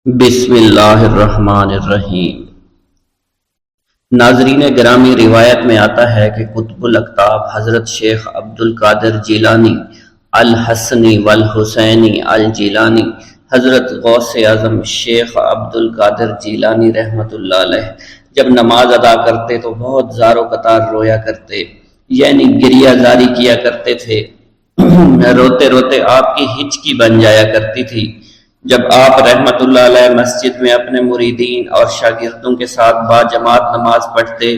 بسم اللہ الرحمن الرحیم۔ ناظرین گرامی، روایت میں آتا ہے کہ قطب الاقطاب حضرت شیخ عبد القادر جیلانی الحسنی والحسینی الجیلانی، حضرت غوث اعظم شیخ عبد القادر جیلانی رحمۃ اللہ علیہ جب نماز ادا کرتے تو بہت زار و قطار رویا کرتے، یعنی گریہ زاری کیا کرتے تھے۔ روتے روتے آپ کی ہچکی بن جایا کرتی تھی۔ جب آپ رحمت اللہ علیہ مسجد میں اپنے مریدین اور شاگردوں کے ساتھ باجماعت نماز پڑھتے،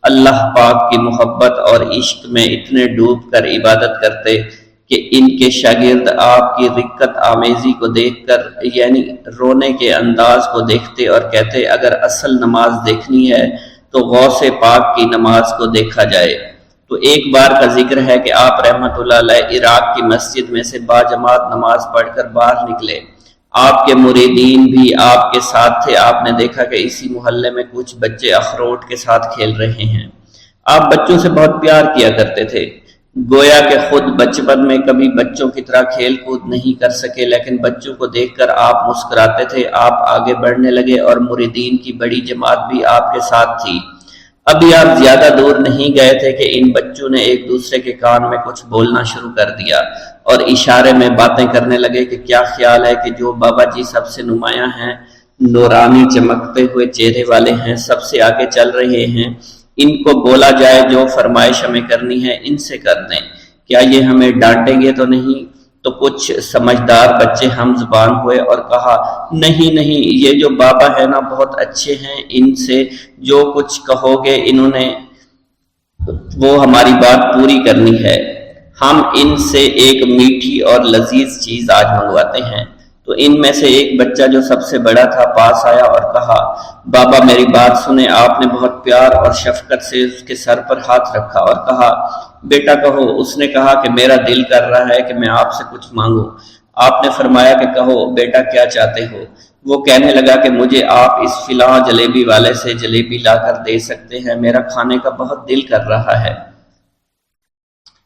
اللہ پاک کی محبت اور عشق میں اتنے ڈوب کر عبادت کرتے کہ ان کے شاگرد آپ کی رقت آمیزی کو دیکھ کر، یعنی رونے کے انداز کو دیکھتے اور کہتے، اگر اصل نماز دیکھنی ہے تو غوث پاک کی نماز کو دیکھا جائے۔ تو ایک بار کا ذکر ہے کہ آپ رحمت اللہ علیہ عراق کی مسجد میں سے باجماعت نماز پڑھ کر باہر نکلے۔ آپ کے مریدین بھی آپ کے ساتھ تھے۔ آپ نے دیکھا کہ اسی محلے میں کچھ بچے اخروٹ کے ساتھ کھیل رہے ہیں۔ آپ بچوں سے بہت پیار کیا کرتے تھے، گویا کہ خود بچپن میں کبھی بچوں کی طرح کھیل کود نہیں کر سکے، لیکن بچوں کو دیکھ کر آپ مسکراتے تھے۔ آپ آگے بڑھنے لگے اور مریدین کی بڑی جماعت بھی آپ کے ساتھ تھی۔ ابھی آپ زیادہ دور نہیں گئے تھے کہ ان بچوں نے ایک دوسرے کے کان میں کچھ بولنا شروع کر دیا اور اشارے میں باتیں کرنے لگے کہ کیا خیال ہے کہ جو بابا جی سب سے نمایاں ہیں، نورانی چمکتے ہوئے چہرے والے ہیں، سب سے آگے چل رہے ہیں، ان کو بولا جائے جو فرمائش ہمیں کرنی ہے ان سے کر دیں، کیا یہ ہمیں ڈانٹیں گے تو نہیں؟ تو کچھ سمجھدار بچے ہم زبان ہوئے اور کہا، نہیں نہیں، یہ جو بابا ہے نا بہت اچھے ہیں، ان سے جو کچھ کہو گے انہوں نے وہ ہماری بات پوری کرنی ہے۔ ہم ان سے ایک میٹھی اور لذیذ چیز آج منگواتے ہیں۔ تو ان میں سے ایک بچہ جو سب سے بڑا تھا پاس آیا اور کہا، بابا میری بات سنیں۔ آپ نے بہت پیار اور شفقت سے اس کے سر پر ہاتھ رکھا اور کہا، بیٹا کہو۔ اس نے کہا کہ میرا دل کر رہا ہے کہ میں آپ سے کچھ مانگوں۔ آپ نے فرمایا کہ کہو بیٹا کیا چاہتے ہو؟ وہ کہنے لگا کہ مجھے آپ اس فلاں جلیبی والے سے جلیبی لا کر دے سکتے ہیں، میرا کھانے کا بہت دل کر رہا ہے۔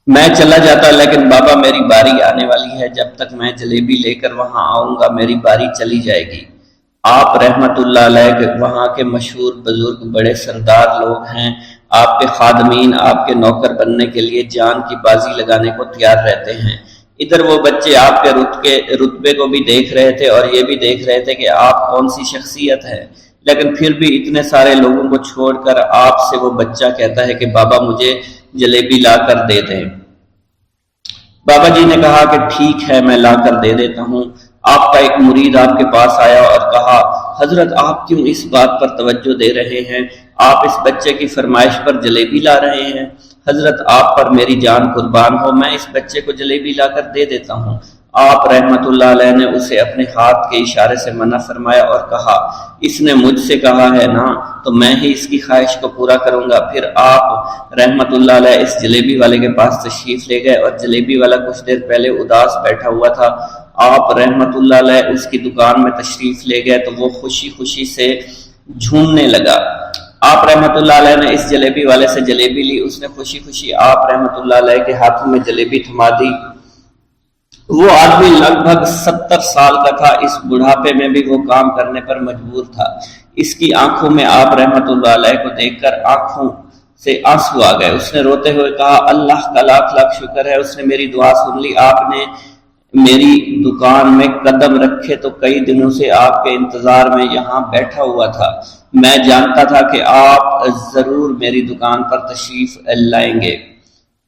میں چلا جاتا، لیکن بابا میری باری آنے والی ہے، جب تک میں جلیبی لے کر وہاں آؤں گا میری باری چلی جائے گی۔ آپ رحمت اللہ علیہ کے وہاں کے مشہور بزرگ بڑے سردار لوگ ہیں، آپ کے خادمین آپ کے نوکر بننے کے لیے جان کی بازی لگانے کو تیار رہتے ہیں۔ ادھر وہ بچے آپ کے رتبے کو بھی دیکھ رہے تھے اور یہ بھی دیکھ رہے تھے کہ آپ کون سی شخصیت ہے، لیکن پھر بھی اتنے سارے لوگوں کو چھوڑ کر آپ سے وہ بچہ کہتا ہے کہ بابا مجھے جلیبی لا کر دے دیں۔ بابا جی نے کہا کہ ٹھیک ہے میں لا کر دے دیتا ہوں۔ آپ کا ایک مرید آپ کے پاس آیا اور کہا، حضرت آپ کیوں اس بات پر توجہ دے رہے ہیں؟ آپ اس بچے کی فرمائش پر جلیبی لا رہے ہیں۔ حضرت آپ پر میری جان قربان ہو، میں اس بچے کو جلیبی لا کر دے دیتا ہوں۔ آپ رحمت اللہ علیہ نے اسے اپنے ہاتھ کے اشارے سے منع فرمایا اور کہا، اس نے مجھ سے کہا ہے نا تو میں ہی اس کی خواہش کو پورا کروں گا۔ پھر آپ رحمت اللہ علیہ اس جلیبی والے کے پاس تشریف لے گئے اور جلیبی والا کچھ دیر پہلے اداس بیٹھا ہوا تھا۔ آپ رحمت اللہ علیہ اس کی دکان میں تشریف لے گئے تو وہ خوشی خوشی سے جھومنے لگا۔ آپ رحمت اللہ علیہ نے اس جلیبی والے سے جلیبی لی، اس نے خوشی خوشی آپ رحمت اللہ علیہ کے ہاتھوں میں جلیبی تھما دی۔ وہ آدمی لگ بھگ 70 سال کا تھا، اس بڑھاپے میں بھی وہ کام کرنے پر مجبور تھا۔ اس کی آنکھوں میں آپ رحمت اللہ علیہ کو دیکھ کر آنکھوں سے آنسو آ گئے۔ اس نے روتے ہوئے کہا، اللہ کا لاکھ لاکھ شکر ہے، اس نے میری دعا سن لی۔ آپ نے میری دکان میں قدم رکھے تو کئی دنوں سے آپ کے انتظار میں یہاں بیٹھا ہوا تھا۔ میں جانتا تھا کہ آپ ضرور میری دکان پر تشریف لائیں گے۔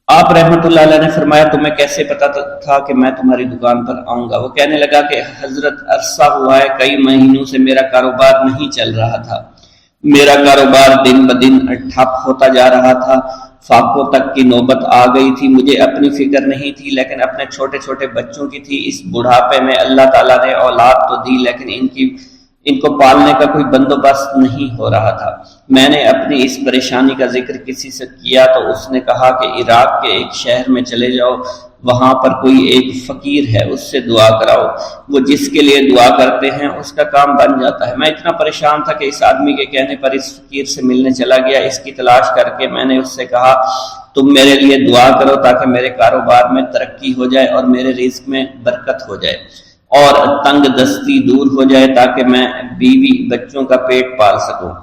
آپ رحمت اللہ علیہ نے فرمایا، تمہیں کیسے پتا تھا کہ میں تمہاری دکان پر آؤں گا؟ وہ کہنے لگا کہ حضرت عرصہ ہوا ہے، کئی مہینوں سے میرا کاروبار نہیں چل رہا تھا، میرا کاروبار دن بدن ٹھپ ہوتا جا رہا تھا، فاقوں تک کی نوبت آ گئی تھی۔ مجھے اپنی فکر نہیں تھی لیکن اپنے چھوٹے چھوٹے بچوں کی تھی۔ اس بڑھاپے میں اللہ تعالیٰ نے اولاد تو دی لیکن ان کو پالنے کا کوئی بندوبست نہیں ہو رہا تھا۔ میں نے اپنی اس پریشانی کا ذکر کسی سے کیا تو اس نے کہا کہ عراق کے ایک شہر میں چلے جاؤ، وہاں پر کوئی ایک فقیر ہے، اس سے دعا کراؤ، وہ جس کے لیے دعا کرتے ہیں اس کا کام بن جاتا ہے۔ میں اتنا پریشان تھا کہ اس آدمی کے کہنے پر اس فقیر سے ملنے چلا گیا۔ اس کی تلاش کر کے میں نے اس سے کہا، تم میرے لیے دعا کرو تاکہ میرے کاروبار میں ترقی ہو جائے اور میرے رزق میں برکت ہو جائے۔ اور تنگ دستی دور ہو جائے تاکہ میں بیوی بچوں کا پیٹ پال سکوں۔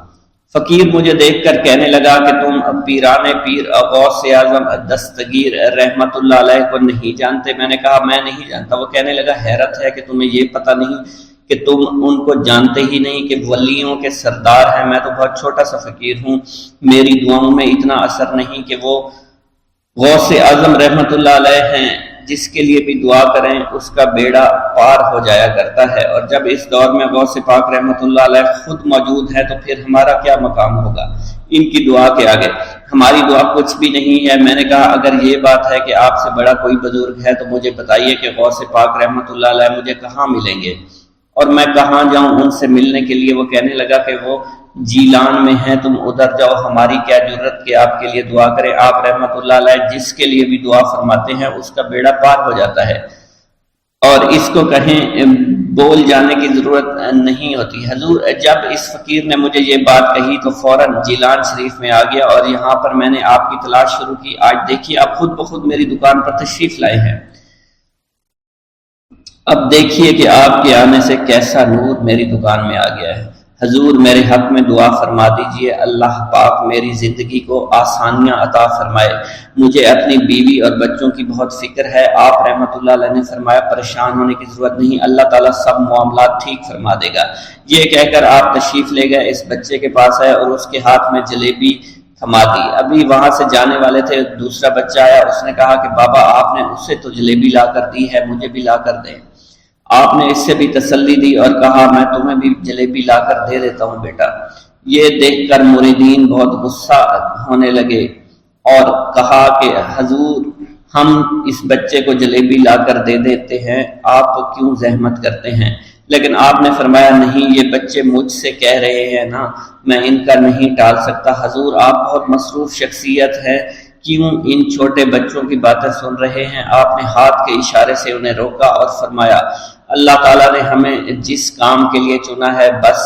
فقیر مجھے دیکھ کر کہنے لگا کہ تم پیران پیر غوث اعظم دستگیر رحمت اللہ علیہ کو نہیں جانتے؟ میں نے کہا میں نہیں جانتا۔ وہ کہنے لگا حیرت ہے کہ تمہیں یہ پتہ نہیں کہ تم ان کو جانتے ہی نہیں کہ ولیوں کے سردار ہیں۔ میں تو بہت چھوٹا سا فقیر ہوں، میری دعاؤں میں اتنا اثر نہیں کہ وہ غوث اعظم رحمت اللہ علیہ ہیں، جس کے لیے بھی دعا کریں اس کا بیڑا پار ہو جایا کرتا ہے، اور جب اس دور میں غوث پاک رحمت اللہ علیہ خود موجود ہے تو پھر ہمارا کیا مقام ہوگا ان کی دعا کے آگے؟ ہماری دعا کچھ بھی نہیں ہے۔ میں نے کہا اگر یہ بات ہے کہ آپ سے بڑا کوئی بزرگ ہے تو مجھے بتائیے کہ غوث پاک رحمت اللہ علیہ مجھے کہاں ملیں گے اور میں کہاں جاؤں ان سے ملنے کے لیے؟ وہ کہنے لگا کہ وہ جیلان میں ہیں، تم ادھر جاؤ، ہماری کیا جرت کہ آپ کے لیے دعا کریں۔ آپ رحمت اللہ علیہ جس کے لیے بھی دعا فرماتے ہیں اس کا بیڑا پار ہو جاتا ہے، اور اس کو کہیں بول جانے کی ضرورت نہیں ہوتی۔ حضور جب اس فقیر نے مجھے یہ بات کہی تو فوراً جیلان شریف میں آ گیا، اور یہاں پر میں نے آپ کی تلاش شروع کی۔ آج دیکھیے آپ خود بخود میری دکان پر تشریف لائے ہیں، اب دیکھیے کہ آپ کے آنے سے کیسا نور میری دکان میں آ گیا ہے۔ حضور میرے حق میں دعا فرما دیجئے، اللہ پاک میری زندگی کو آسانیاں عطا فرمائے، مجھے اپنی بیوی اور بچوں کی بہت فکر ہے۔ آپ رحمت اللہ علیہ نے فرمایا پریشان ہونے کی ضرورت نہیں، اللہ تعالیٰ سب معاملات ٹھیک فرما دے گا۔ یہ کہہ کر آپ تشریف لے گئے، اس بچے کے پاس آئے اور اس کے ہاتھ میں جلیبی تھما دی۔ ابھی وہاں سے جانے والے تھے، دوسرا بچہ آیا، اس نے کہا کہ بابا آپ نے اسے تو جلیبی لا کر دی ہے، مجھے بھی لا کر دیں۔ آپ نے اس سے بھی تسلی دی اور کہا میں تمہیں بھی جلیبی لا کر دے دیتا ہوں بیٹا۔ یہ دیکھ کر مریدین بہت غصہ ہونے لگے اور کہا کہ حضور ہم اس بچے کو جلیبی لا کر دے دیتے ہیں، آپ کیوں زحمت کرتے ہیں؟ لیکن آپ نے فرمایا نہیں، یہ بچے مجھ سے کہہ رہے ہیں نا، میں ان کا نہیں ٹال سکتا۔ حضور آپ بہت مصروف شخصیت ہے، کیوں ان چھوٹے بچوں کی باتیں سن رہے ہیں؟ آپ نے ہاتھ کے اشارے سے انہیں روکا اور فرمایا اللہ تعالیٰ نے ہمیں جس کام کے لیے چنا ہے بس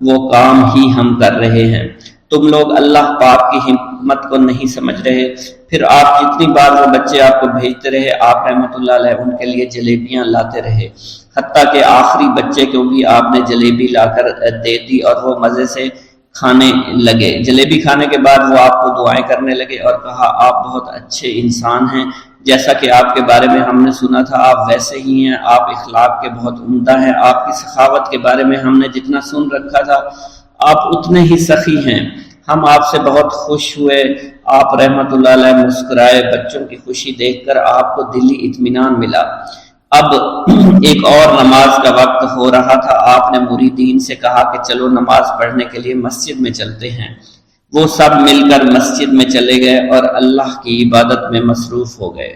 وہ کام ہی ہم کر رہے ہیں، تم لوگ اللہ پاک کی حکمت کو نہیں سمجھ رہے۔ پھر آپ جتنی بار وہ بچے آپ کو بھیجتے رہے، آپ رحمت اللہ علیہ ان کے لیے جلیبیاں لاتے رہے، حتیٰ کہ آخری بچے کو بھی آپ نے جلیبی لا کر دے دی اور وہ مزے سے کھانے لگے۔ جلیبی کھانے کے بعد وہ آپ کو دعائیں کرنے لگے اور کہا آپ بہت اچھے انسان ہیں، جیسا کہ آپ کے بارے میں ہم نے سنا تھا آپ ویسے ہی ہیں، آپ اخلاق کے بہت عمدہ ہیں، آپ کی سخاوت کے بارے میں ہم نے جتنا سن رکھا تھا آپ اتنے ہی سخی ہیں، ہم آپ سے بہت خوش ہوئے۔ آپ رحمت اللہ علیہ مسکرائے، بچوں کی خوشی دیکھ کر آپ کو دلی اطمینان ملا۔ اب ایک اور نماز کا وقت ہو رہا تھا، آپ نے مریدین سے کہا کہ چلو نماز پڑھنے کے لیے مسجد میں چلتے ہیں۔ وہ سب مل کر مسجد میں چلے گئے اور اللہ کی عبادت میں مصروف ہو گئے۔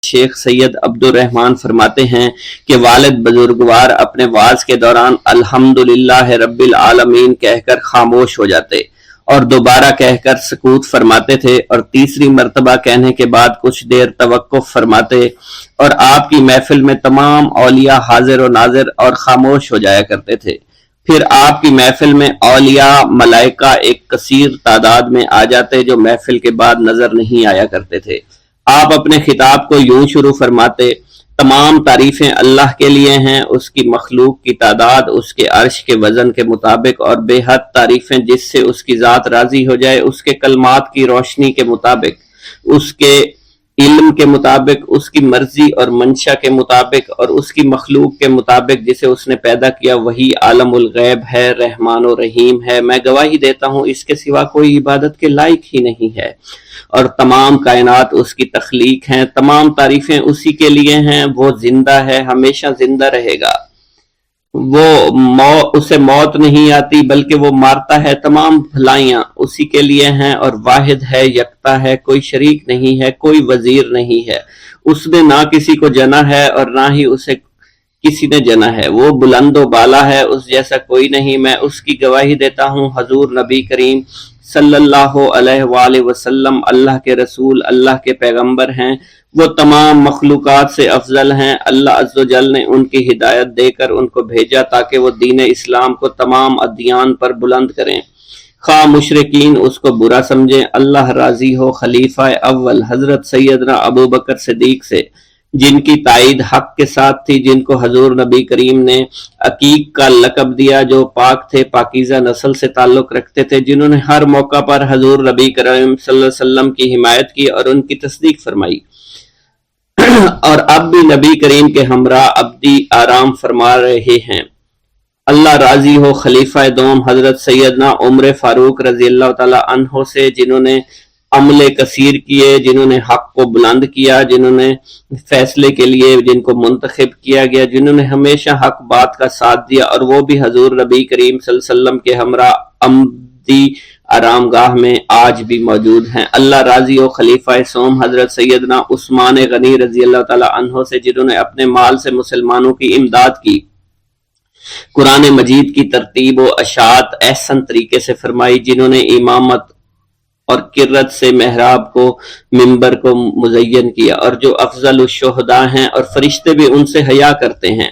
شیخ سید عبد الرحمن فرماتے ہیں کہ والد بزرگوار اپنے وعظ کے دوران الحمدللہ رب العالمین کہہ کر خاموش ہو جاتے اور دوبارہ کہہ کر سکوت فرماتے تھے، اور تیسری مرتبہ کہنے کے بعد کچھ دیر توقف فرماتے، اور آپ کی محفل میں تمام اولیاء حاضر و ناظر اور خاموش ہو جایا کرتے تھے۔ پھر آپ کی محفل میں اولیاء ملائکہ ایک کثیر تعداد میں آ جاتے جو محفل کے بعد نظر نہیں آیا کرتے تھے۔ آپ اپنے خطاب کو یوں شروع فرماتے، تمام تعریفیں اللہ کے لیے ہیں، اس کی مخلوق کی تعداد اس کے عرش کے وزن کے مطابق، اور بے حد تعریفیں جس سے اس کی ذات راضی ہو جائے، اس کے کلمات کی روشنی کے مطابق، اس کے علم کے مطابق، اس کی مرضی اور منشا کے مطابق، اور اس کی مخلوق کے مطابق جسے اس نے پیدا کیا، وہی عالم الغیب ہے، رحمان و رحیم ہے۔ میں گواہی دیتا ہوں اس کے سوا کوئی عبادت کے لائق ہی نہیں ہے، اور تمام کائنات اس کی تخلیق ہیں، تمام تعریفیں اسی کے لیے ہیں، وہ زندہ ہے، ہمیشہ زندہ رہے گا، اسے موت نہیں آتی بلکہ وہ مارتا ہے، تمام بھلائیاں اسی کے لیے ہیں، اور واحد ہے، یکتا ہے، کوئی شریک نہیں ہے، کوئی وزیر نہیں ہے، اس نے نہ کسی کو جنا ہے اور نہ ہی اسے کسی نے جنا ہے، وہ بلند و بالا ہے، اس جیسا کوئی نہیں۔ میں اس کی گواہی دیتا ہوں حضور نبی کریم صلی اللہ علیہ وآلہ وسلم اللہ کے رسول، اللہ کے پیغمبر ہیں، وہ تمام مخلوقات سے افضل ہیں۔ اللہ عز و جل نے ان کی ہدایت دے کر ان کو بھیجا تاکہ وہ دین اسلام کو تمام ادیان پر بلند کریں، خواہ مشرکین اس کو برا سمجھیں۔ اللہ راضی ہو خلیفہ اول حضرت سیدنا ابو بکر صدیق سے جن کی تائید حق کے ساتھ تھی، جن کو حضور نبی کریم نے عقیق کا لقب دیا، جو پاک تھے، پاکیزہ نسل سے تعلق رکھتے تھے، جنہوں نے ہر موقع پر حضور نبی کریم صلی اللہ علیہ وسلم کی حمایت کی اور ان کی تصدیق فرمائی، اور اب بھی نبی کریم کے ہمراہ ابدی آرام فرما رہے ہیں۔ اللہ راضی ہو خلیفہ دوم حضرت سیدنا عمر فاروق رضی اللہ تعالی عنہ سے، جنہوں نے عمل کثیر کیے، جنہوں نے حق کو بلند کیا، جنہوں نے فیصلے کے لیے جن کو منتخب کیا گیا، جنہوں نے ہمیشہ حق بات کا ساتھ دیا، اور وہ بھی حضور نبی کریم صلی اللہ علیہ وسلم کے ہمراہ ابدی آرام گاہ میں آج بھی موجود ہیں۔ اللہ راضی ہو خلیفہ سوم حضرت سیدنا عثمان غنی رضی اللہ تعالی عنہ سے، جنہوں نے اپنے مال سے مسلمانوں کی امداد کی، قرآن مجید کی ترتیب و اشاعت احسن طریقے سے فرمائی، جنہوں نے امامت اور قرت سے محراب کو منبر کو مزین کیا، اور جو افضل الشہداء ہیں اور فرشتے بھی ان سے حیا کرتے ہیں۔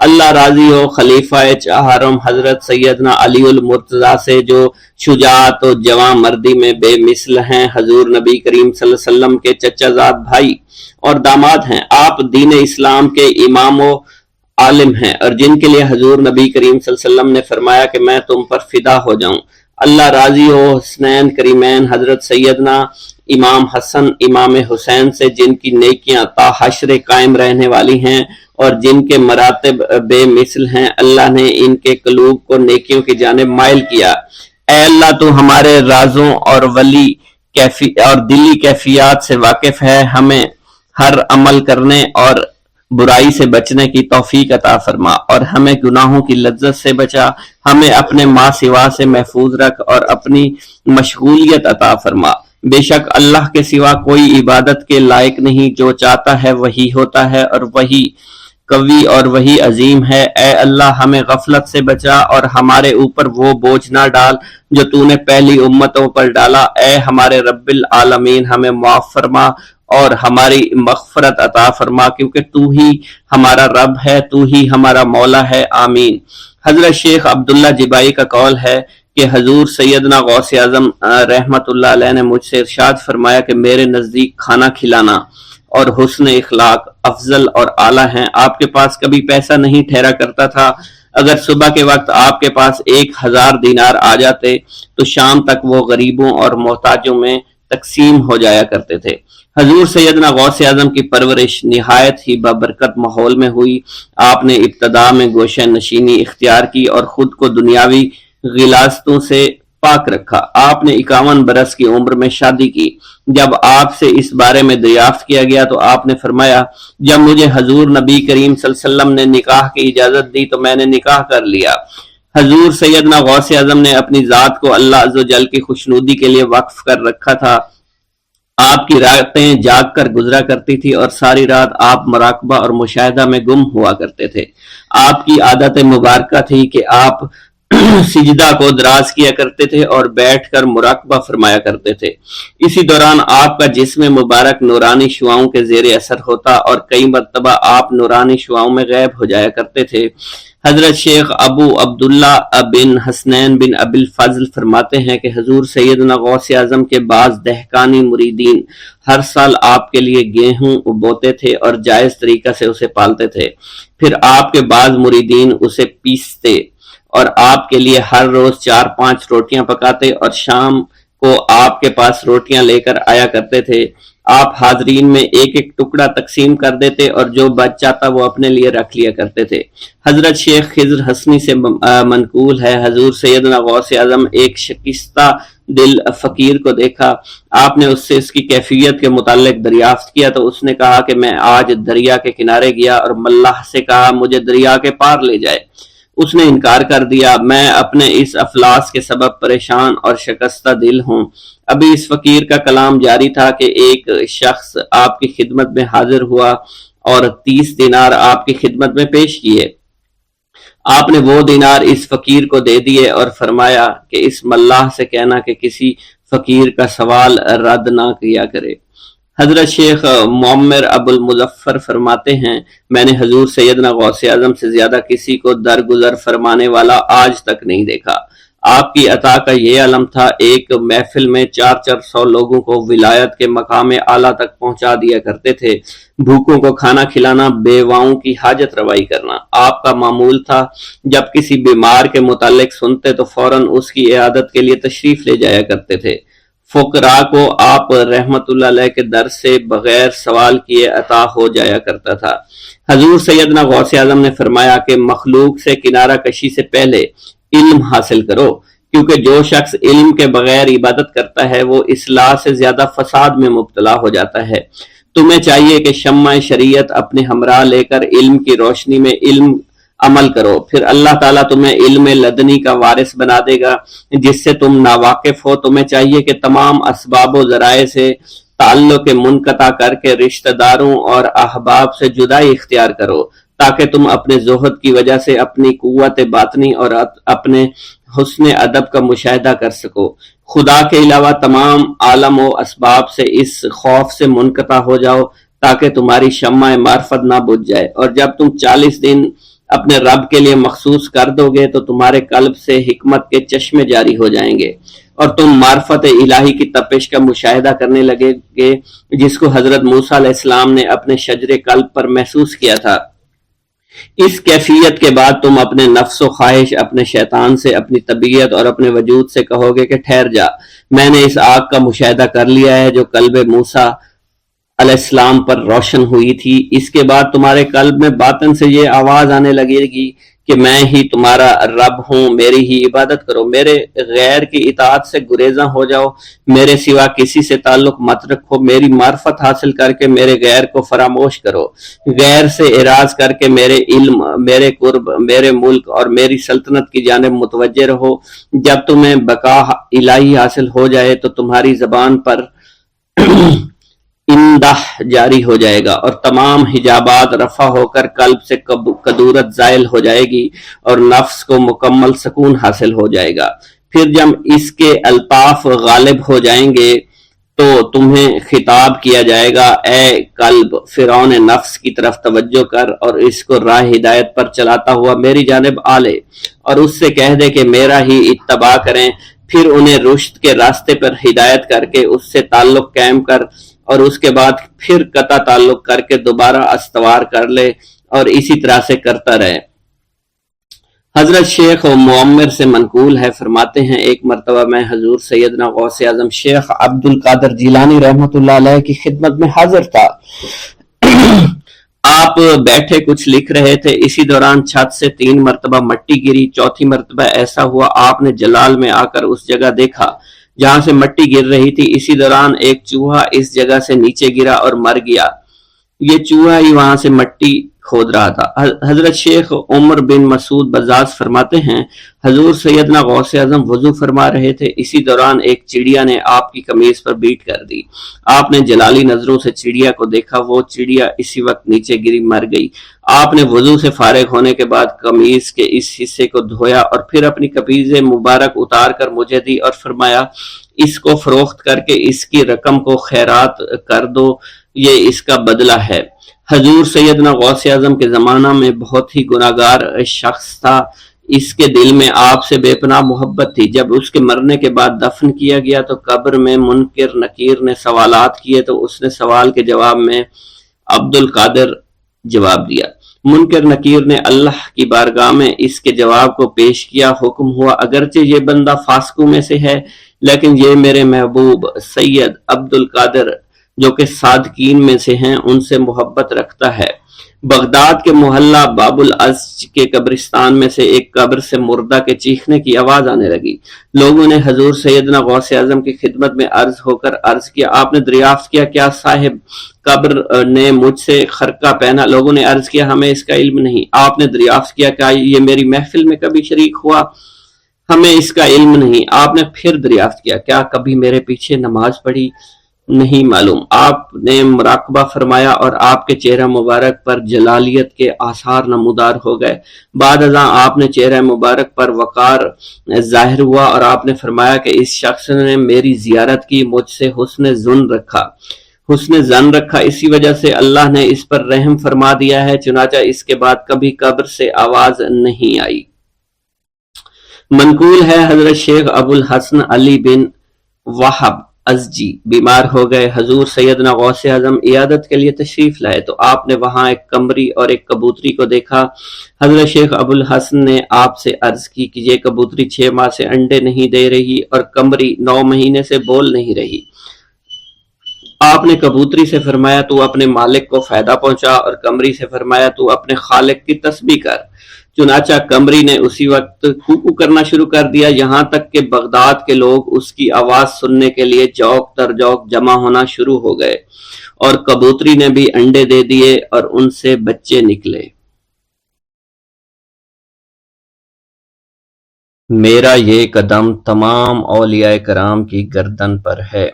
اللہ راضی ہو خلیفہ چہارم حضرت سیدنا علی المرتضیٰ سے، جو شجاعت و جواں مردی میں بے مثل ہیں، حضور نبی کریم صلی اللہ علیہ وسلم کے چچا زاد بھائی اور داماد ہیں، آپ دین اسلام کے امام و عالم ہیں، اور جن کے لیے حضور نبی کریم صلی اللہ علیہ وسلم نے فرمایا کہ میں تم پر فدا ہو جاؤں۔ اللہ راضی ہو حسنین کریمین حضرت سیدنا امام حسن امام حسین سے، جن کی نیکیاں تا حشر قائم رہنے والی ہیں اور جن کے مراتب بے مثل ہیں۔ اللہ نے ان کے قلوب کو نیکیوں کی جانب مائل کیا۔ اے اللہ تو ہمارے رازوں اور دلی کیفیات سے واقف ہے، ہمیں ہر عمل کرنے اور برائی سے بچنے کی توفیق عطا فرما، اور ہمیں گناہوں کی لذت سے بچا، ہمیں اپنے ما سوا سے محفوظ رکھ اور اپنی مشغولیت عطا فرما۔ بے شک اللہ کے سوا کوئی عبادت کے لائق نہیں، جو چاہتا ہے وہی ہوتا ہے، اور وہی قوی اور وہی عظیم ہے۔ اے اللہ ہمیں غفلت سے بچا اور ہمارے اوپر وہ بوجھ نہ ڈال جو تو نے پہلی امتوں پر ڈالا۔ اے ہمارے رب العالمین ہمیں معاف فرما اور ہماری مغفرت عطا فرما، کیونکہ تو ہی ہمارا رب ہے، تو ہی ہمارا مولا ہے، آمین۔ حضرت شیخ عبداللہ جبائی کا قول ہے کہ حضور سیدنا غوث اعظم رحمت اللہ علیہ نے مجھ سے ارشاد فرمایا کہ میرے نزدیک کھانا کھلانا اور حسن اخلاق افضل اور اعلیٰ ہیں۔ آپ کے پاس کبھی پیسہ نہیں ٹھہرا کرتا تھا، اگر صبح کے وقت آپ کے پاس 1000 دینار آ جاتے تو شام تک وہ غریبوں اور محتاجوں میں تقسیم ہو جایا کرتے تھے۔ حضور سیدنا غوث اعظم کی پرورش نہایت ہی بابرکت ماحول میں ہوئی۔ آپ نے ابتدا میں گوشہ نشینی اختیار کی اور خود کو دنیاوی غلاظتوں سے پاک رکھا۔ آپ نے 51 برس کی عمر میں شادی کی۔ جب آپ سے اس بارے میں دریافت کیا گیا تو آپ نے فرمایا، جب مجھے حضور نبی کریم صلی اللہ علیہ وسلم نے نکاح کی اجازت دی تو میں نے نکاح کر لیا۔ حضور سیدنا غوث اعظم نے اپنی ذات کو اللہ عز و جل کی خوشنودی کے لیے وقف کر رکھا تھا۔ آپ کی راتیں جاگ کر گزرا کرتی تھی اور ساری رات آپ مراقبہ اور مشاہدہ میں گم ہوا کرتے تھے۔ آپ کی عادت مبارکہ تھی کہ آپ سجدہ کو دراز کیا کرتے تھے اور بیٹھ کر مراقبہ فرمایا کرتے تھے۔ اسی دوران آپ کا جسم مبارک نورانی شعاؤں کے زیر اثر ہوتا اور کئی مرتبہ آپ نورانی شعاؤں میں غائب ہو جایا کرتے تھے۔ حضرت شیخ ابو عبداللہ بن حسنین بن ابی الفضل فرماتے ہیں کہ حضور سیدنا غوث اعظم کے بعض دہقانی مریدین ہر سال آپ کے لیے گیہوں بوتے تھے اور جائز طریقہ سے اسے پالتے تھے۔ پھر آپ کے بعض مریدین اسے پیستے اور آپ کے لیے ہر روز 4-5 روٹیاں پکاتے اور شام کو آپ کے پاس روٹیاں لے کر آیا کرتے تھے۔ آپ حاضرین میں ایک ایک ٹکڑا تقسیم کر دیتے اور جو بچ جاتا وہ اپنے لیے رکھ لیا کرتے تھے۔ حضرت شیخ خضر حسنی سے منقول ہے، حضور سیدنا غوث اعظم ایک شکستہ دل فقیر کو دیکھا۔ آپ نے اس سے اس کی کیفیت کے متعلق دریافت کیا تو اس نے کہا کہ میں آج دریا کے کنارے گیا اور ملاح سے کہا مجھے دریا کے پار لے جائے۔ اس نے انکار کر دیا۔ میں اپنے اس افلاس کے سبب پریشان اور شکستہ دل ہوں۔ ابھی اس فقیر کا کلام جاری تھا کہ ایک شخص آپ کی خدمت میں حاضر ہوا اور 30 دینار آپ کی خدمت میں پیش کیے۔ آپ نے وہ دینار اس فقیر کو دے دیے اور فرمایا کہ اس ملاح سے کہنا کہ کسی فقیر کا سوال رد نہ کیا کرے۔ حضرت شیخ معمر ابو المظفر فرماتے ہیں، میں نے حضور سیدنا غوث اعظم سے زیادہ کسی کو درگزر فرمانے والا آج تک نہیں دیکھا۔ آپ کی عطا کا یہ علم تھا، ایک محفل میں 400 لوگوں کو ولایت کے مقام اعلیٰ تک پہنچا دیا کرتے تھے، بھوکوں کو کھانا کھلانا، بیواؤں کی حاجت روائی کرنا آپ کا معمول تھا۔ جب کسی بیمار کے متعلق سنتے تو فوراً اس کی عیادت کے لیے تشریف لے جایا کرتے تھے۔ فقراء کو آپ رحمت اللہ علیہ کے در سے بغیر سوال کیے عطا ہو جایا کرتا تھا۔ حضور سیدنا غوث اعظم نے فرمایا کہ مخلوق سے کنارہ کشی سے پہلے علم حاصل کرو، کیونکہ جو شخص علم کے بغیر عبادت کرتا ہے وہ اصلاح سے زیادہ فساد میں مبتلا ہو جاتا ہے۔ تمہیں چاہیے کہ شمع شریعت اپنے ہمراہ لے کر علم کی روشنی میں علم عمل کرو، پھر اللہ تعالیٰ تمہیں علم لدنی کا وارث بنا دے گا جس سے تم ناواقف ہو۔ تمہیں چاہیے کہ تمام اسباب و ذرائع سے تعلق منقطع کر کے رشتہ داروں اور احباب سے جدائی اختیار کرو، تاکہ تم اپنے زہد کی وجہ سے اپنی قوت باطنی اور اپنے حسن ادب کا مشاہدہ کر سکو۔ خدا کے علاوہ تمام عالم و اسباب سے اس خوف سے منقطع ہو جاؤ تاکہ تمہاری شمع معرفت نہ بجھ جائے، اور جب تم 40 دن اپنے رب کے لیے مخصوص کر دو گے تو تمہارے قلب سے حکمت کے چشمے جاری ہو جائیں گے اور تم معرفت الہی کی تپش کا مشاہدہ کرنے لگے گے، جس کو حضرت موسیٰ علیہ السلام نے اپنے شجر قلب پر محسوس کیا تھا۔ اس کیفیت کے بعد تم اپنے نفس و خواہش، اپنے شیطان سے، اپنی طبیعت اور اپنے وجود سے کہو گے کہ ٹھہر جا، میں نے اس آگ کا مشاہدہ کر لیا ہے جو قلب موسیٰ علیہ السلام پر روشن ہوئی تھی۔ اس کے بعد تمہارے قلب میں باطن سے یہ آواز آنے لگے گی کہ میں ہی تمہارا رب ہوں، میری ہی عبادت کرو، میرے غیر کی اطاعت سے گریزاں ہو جاؤ، میرے سوا کسی سے تعلق مت رکھو، میری معرفت حاصل کر کے میرے غیر کو فراموش کرو، غیر سے اعراض کر کے میرے علم، میرے قرب، میرے ملک اور میری سلطنت کی جانب متوجہ رہو۔ جب تمہیں بقا الہی حاصل ہو جائے تو تمہاری زبان پر اندہ جاری ہو جائے گا اور تمام حجابات رفع ہو کر قلب سے کدورت زائل ہو جائے گی اور نفس کو مکمل سکون حاصل ہو جائے گا۔ پھر جب اس کے الطاف غالب ہو جائیں گے تو تمہیں خطاب کیا جائے گا، اے قلب، فرعون نفس کی طرف توجہ کر اور اس کو راہ ہدایت پر چلاتا ہوا میری جانب آ لے اور اس سے کہہ دے کہ میرا ہی اتباع کریں، پھر انہیں رشد کے راستے پر ہدایت کر کے اس سے تعلق قائم کر اور اس کے بعد پھر قطع تعلق کر کے دوبارہ استوار کر لے اور اسی طرح سے کرتا رہے۔ حضرت شیخ و معمر سے منقول ہے، فرماتے ہیں ایک مرتبہ میں حضور سیدنا غوث اعظم شیخ عبد القادر جیلانی رحمۃ اللہ علیہ کی خدمت میں حاضر تھا۔ آپ بیٹھے کچھ لکھ رہے تھے، اسی دوران چھت سے 3 مرتبہ مٹی گری، چوتھی مرتبہ ایسا ہوا آپ نے جلال میں آ کر اس جگہ دیکھا جہاں سے مٹی گر رہی تھی۔ اسی دوران ایک چوہا اس جگہ سے نیچے گرا اور مر گیا، یہ چوہا ہی وہاں سے مٹی کھود رہا تھا۔ حضرت شیخ عمر بن مسعود بزاز فرماتے ہیں حضور سیدنا غوث اعظم وضو فرما رہے تھے، اسی دوران ایک چڑیا نے آپ کی قمیض پر بیٹ کر دی۔ آپ نے جلالی نظروں سے چڑیا کو دیکھا، وہ چڑیا اسی وقت نیچے گری مر گئی۔ آپ نے وضو سے فارغ ہونے کے بعد قمیض کے اس حصے کو دھویا اور پھر اپنی قمیض مبارک اتار کر مجھے دی اور فرمایا اس کو فروخت کر کے اس کی رقم کو خیرات کر دو، یہ اس کا بدلہ ہے۔ حضور سیدنا غوث اعظم کے زمانہ میں بہت ہی گناہگار شخص تھا، اس کے دل میں آپ سے بے پناہ محبت تھی۔ جب اس کے مرنے کے بعد دفن کیا گیا تو قبر میں منکر نکیر نے سوالات کیے تو اس نے سوال کے جواب میں عبد القادر جواب دیا۔ منکر نکیر نے اللہ کی بارگاہ میں اس کے جواب کو پیش کیا، حکم ہوا اگرچہ یہ بندہ فاسقوں میں سے ہے لیکن یہ میرے محبوب سید عبد القادر جو کہ صادقین میں سے ہیں ان سے محبت رکھتا ہے۔ بغداد کے محلہ باب العز کے قبرستان میں سے ایک قبر سے مردہ کے چیخنے کی آواز آنے لگی۔ لوگوں نے حضور سیدنا غوث اعظم کی خدمت میں عرض ہو کر عرض کیا، آپ نے دریافت کیا کیا صاحب قبر نے مجھ سے خرقہ پہنا؟ لوگوں نے عرض کیا ہمیں اس کا علم نہیں۔ آپ نے دریافت کیا کیا یہ میری محفل میں کبھی شریک ہوا؟ ہمیں اس کا علم نہیں۔ آپ نے پھر دریافت کیا کیا کبھی میرے پیچھے نماز پڑھی؟ نہیں معلوم۔ آپ نے مراقبہ فرمایا اور آپ کے چہرہ مبارک پر جلالیت کے آثار نمودار ہو گئے۔ بعد ازاں آپ نے چہرہ مبارک پر وقار ظاہر ہوا اور آپ نے فرمایا کہ اس شخص نے میری زیارت کی، مجھ سے حسن ظن رکھا، اسی وجہ سے اللہ نے اس پر رحم فرما دیا ہے، چنانچہ اس کے بعد کبھی قبر سے آواز نہیں آئی۔ منقول ہے حضرت شیخ ابو الحسن علی بن وہب ازجی بیمار ہو گئے، حضور سیدنا غوث اعظم عیادت کے لیے تشریف لائے تو آپ نے وہاں ایک قمری اور ایک کبوتری کو دیکھا۔ حضرت شیخ ابو الحسن نے آپ سے عرض کی کہ یہ کبوتری 6 ماہ سے انڈے نہیں دے رہی اور قمری 9 مہینے سے بول نہیں رہی۔ آپ نے کبوتری سے فرمایا تو اپنے مالک کو فائدہ پہنچا، اور قمری سے فرمایا تو اپنے خالق کی تسبیح کر۔ چنانچہ قمری نے اسی وقت کوکو کرنا شروع کر دیا، یہاں تک کہ بغداد کے لوگ اس کی آواز سننے کے لیے جوق در جوق جمع ہونا شروع ہو گئے، اور کبوتری نے بھی انڈے دے دیے اور ان سے بچے نکلے۔ میرا یہ قدم تمام اولیاء کرام کی گردن پر ہے۔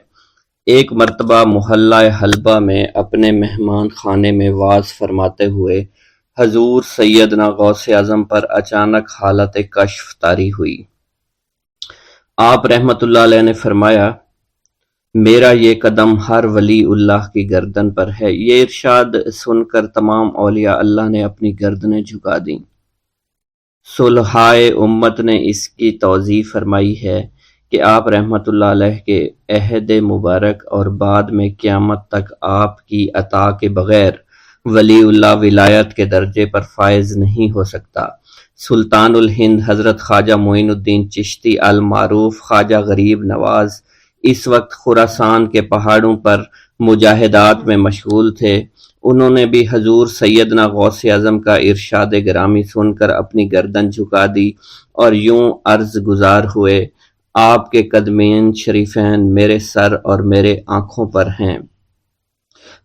ایک مرتبہ محلہ حلبہ میں اپنے مہمان خانے میں واز فرماتے ہوئے حضور سیدنا غوث اعظم پر اچانک حالت کشف طاری ہوئی۔ آپ رحمت اللہ علیہ نے فرمایا، میرا یہ قدم ہر ولی اللہ کی گردن پر ہے۔ یہ ارشاد سن کر تمام اولیاء اللہ نے اپنی گردنیں جھکا دیں۔ صلحائے امت نے اس کی توضیح فرمائی ہے کہ آپ رحمت اللہ علیہ کے عہد مبارک اور بعد میں قیامت تک آپ کی عطا کے بغیر ولی اللہ ولایت کے درجے پر فائز نہیں ہو سکتا۔ سلطان الہند حضرت خواجہ معین الدین چشتی المعروف خواجہ غریب نواز اس وقت خراسان کے پہاڑوں پر مجاہدات میں مشغول تھے۔ انہوں نے بھی حضور سیدنا غوث اعظم کا ارشاد گرامی سن کر اپنی گردن جھکا دی اور یوں عرض گزار ہوئے، آپ کے قدمین شریفین میرے سر اور میرے آنکھوں پر ہیں۔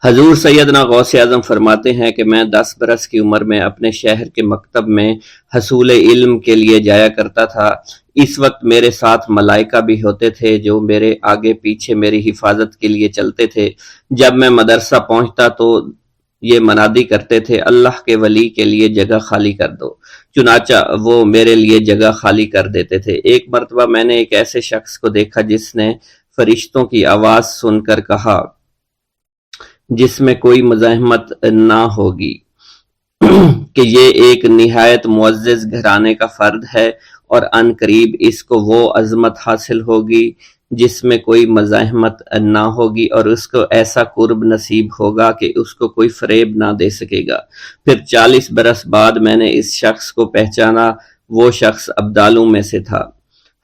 حضور سیدنا غوث اعظم فرماتے ہیں کہ میں 10 برس کی عمر میں اپنے شہر کے مکتب میں حصول علم کے لیے جایا کرتا تھا۔ اس وقت میرے ساتھ ملائکہ بھی ہوتے تھے جو میرے آگے پیچھے میری حفاظت کے لیے چلتے تھے۔ جب میں مدرسہ پہنچتا تو یہ منادی کرتے تھے، اللہ کے ولی کے لیے جگہ خالی کر دو۔ چنانچہ وہ میرے لیے جگہ خالی کر دیتے تھے۔ ایک مرتبہ میں نے ایک ایسے شخص کو دیکھا جس نے فرشتوں کی آواز سن کر کہا، جس میں کوئی مزاحمت نہ ہوگی، کہ یہ ایک نہایت معزز گھرانے کا فرد ہے اور عن قریب اس کو وہ عظمت حاصل ہوگی جس میں کوئی مزاحمت نہ ہوگی، اور اس کو ایسا قرب نصیب ہوگا کہ اس کو کوئی فریب نہ دے سکے گا۔ پھر 40 برس بعد میں نے اس شخص کو پہچانا، وہ شخص ابدالوں میں سے تھا۔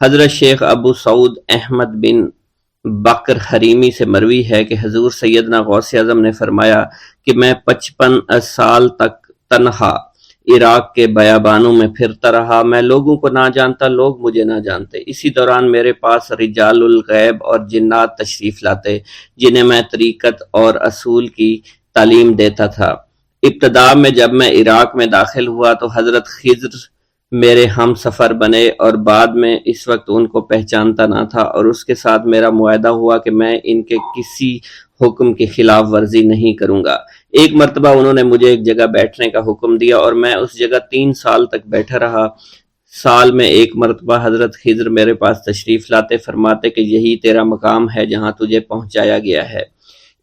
حضرت شیخ ابو سعود احمد بن بکر حریمی سے مروی ہے کہ حضور سیدنا غوث اعظم نے فرمایا کہ میں 55 سال تک تنہا عراق کے بیابانوں میں پھرتا رہا، میں لوگوں کو نہ جانتا، لوگ مجھے نہ جانتے۔ اسی دوران میرے پاس رجال الغیب اور جنات تشریف لاتے جنہیں میں طریقت اور اصول کی تعلیم دیتا تھا۔ ابتدا میں جب میں عراق میں داخل ہوا تو حضرت خضر میرے ہم سفر بنے، اور بعد میں اس وقت ان کو پہچانتا نہ تھا، اور اس کے ساتھ میرا معاہدہ ہوا کہ میں ان کے کسی حکم کی خلاف ورزی نہیں کروں گا۔ ایک مرتبہ انہوں نے مجھے ایک جگہ بیٹھنے کا حکم دیا اور میں اس جگہ 3 سال تک بیٹھا رہا۔ سال میں ایک مرتبہ حضرت خضر میرے پاس تشریف لاتے، فرماتے کہ یہی تیرا مقام ہے جہاں تجھے پہنچایا گیا ہے۔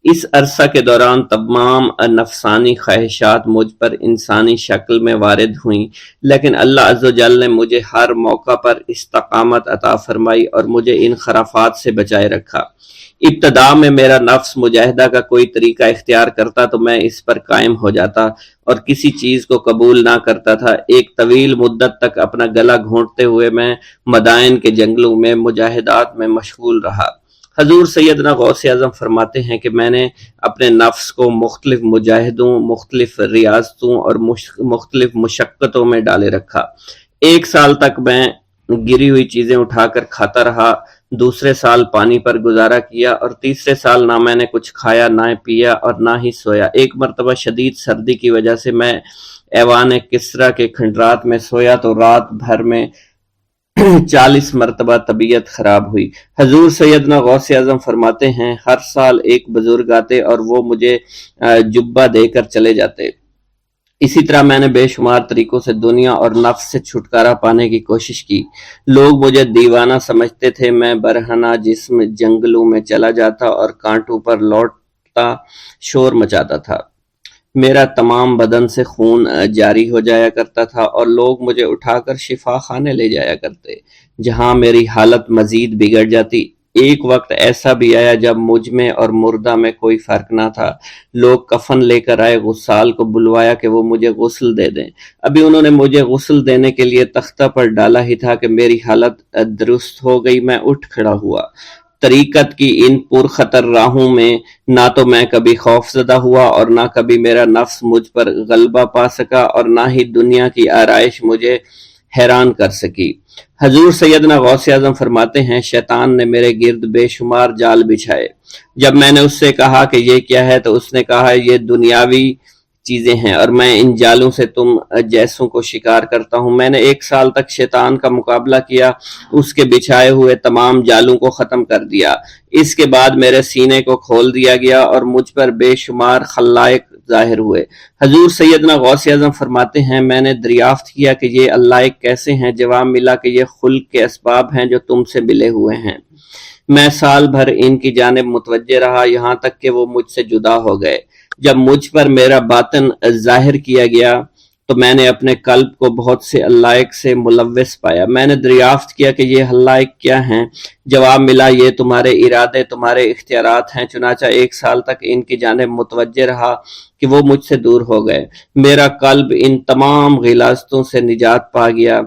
اس عرصہ کے دوران تمام نفسانی خواہشات مجھ پر انسانی شکل میں وارد ہوئیں، لیکن اللہ عز و جل نے مجھے ہر موقع پر استقامت عطا فرمائی اور مجھے ان خرافات سے بچائے رکھا۔ ابتدا میں میرا نفس مجاہدہ کا کوئی طریقہ اختیار کرتا تو میں اس پر قائم ہو جاتا اور کسی چیز کو قبول نہ کرتا تھا۔ ایک طویل مدت تک اپنا گلا گھونٹتے ہوئے میں مدائن کے جنگلوں میں مجاہدات میں مشغول رہا۔ حضور سیدنا غوث اعظم فرماتے ہیں کہ میں نے اپنے نفس کو مختلف مجاہدوں، مختلف ریاضتوں اور مختلف مشقتوں میں ڈالے رکھا۔ 1 سال تک میں گری ہوئی چیزیں اٹھا کر کھاتا رہا، دوسرے سال پانی پر گزارا کیا، اور تیسرے سال نہ میں نے کچھ کھایا، نہ پیا اور نہ ہی سویا۔ ایک مرتبہ شدید سردی کی وجہ سے میں ایوان کسریٰ کے کھنڈرات میں سویا تو رات بھر میں 40 مرتبہ طبیعت خراب ہوئی۔ حضور سیدنا غوث اعظم فرماتے ہیں، ہر سال ایک بزرگ آتے اور وہ مجھے جبہ دے کر چلے جاتے۔ اسی طرح میں نے بے شمار طریقوں سے دنیا اور نفس سے چھٹکارا پانے کی کوشش کی۔ لوگ مجھے دیوانہ سمجھتے تھے۔ میں برہنہ جسم جنگلوں میں چلا جاتا اور کانٹوں پر لوٹتا شور مچاتا تھا۔ میرا تمام بدن سے خون جاری ہو جایا کرتا تھا اور لوگ مجھے اٹھا کر شفا خانے لے جایا کرتے، جہاں میری حالت مزید بگڑ جاتی۔ ایک وقت ایسا بھی آیا جب مجھ میں اور مردہ میں کوئی فرق نہ تھا۔ لوگ کفن لے کر آئے، غسال کو بلوایا کہ وہ مجھے غسل دے دیں۔ ابھی انہوں نے مجھے غسل دینے کے لیے تختہ پر ڈالا ہی تھا کہ میری حالت درست ہو گئی۔ میں اٹھ کھڑا ہوا۔ طریقت کی ان پرخطر راہوں میں نہ تو میں کبھی خوف زدہ ہوا اور نہ کبھی میرا نفس مجھ پر غلبہ پا سکا اور نہ ہی دنیا کی آرائش مجھے حیران کر سکی۔ حضور سیدنا غوث اعظم فرماتے ہیں، شیطان نے میرے گرد بے شمار جال بچھائے۔ جب میں نے اس سے کہا کہ یہ کیا ہے تو اس نے کہا یہ دنیاوی چیزیں ہیں اور میں ان جالوں سے تم جیسوں کو شکار کرتا ہوں۔ میں نے 1 سال تک شیطان کا مقابلہ کیا، اس کے بچھائے ہوئے تمام جالوں کو ختم کر دیا۔ اس کے بعد میرے سینے کو کھول دیا گیا اور مجھ پر بے شمار خلائق ظاہر ہوئے۔ حضور سیدنا غوث اعظم فرماتے ہیں، میں نے دریافت کیا کہ یہ علائق کیسے ہیں؟ جواب ملا کہ یہ خلق کے اسباب ہیں جو تم سے ملے ہوئے ہیں۔ میں سال بھر ان کی جانب متوجہ رہا، یہاں تک کہ وہ مجھ سے جدا ہو گئے۔ جب مجھ پر میرا باطن ظاہر کیا گیا تو میں نے اپنے قلب کو بہت سے علائق سے ملوث پایا۔ میں نے دریافت کیا کہ یہ علائق کیا ہیں؟ جواب ملا یہ تمہارے ارادے، تمہارے اختیارات ہیں۔ چنانچہ 1 سال تک ان کی جانب متوجہ رہا کہ وہ مجھ سے دور ہو گئے۔ میرا قلب ان تمام غلاظتوں سے نجات پا گیا۔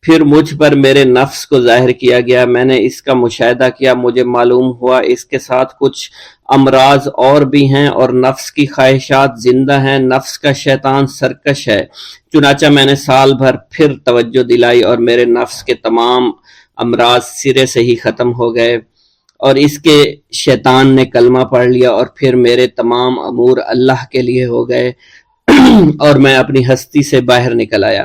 پھر مجھ پر میرے نفس کو ظاہر کیا گیا، میں نے اس کا مشاہدہ کیا، مجھے معلوم ہوا اس کے ساتھ کچھ امراض اور بھی ہیں اور نفس کی خواہشات زندہ ہیں، نفس کا شیطان سرکش ہے۔ چنانچہ میں نے سال بھر پھر توجہ دلائی اور میرے نفس کے تمام امراض سرے سے ہی ختم ہو گئے اور اس کے شیطان نے کلمہ پڑھ لیا اور پھر میرے تمام امور اللہ کے لیے ہو گئے اور میں اپنی ہستی سے باہر نکل آیا۔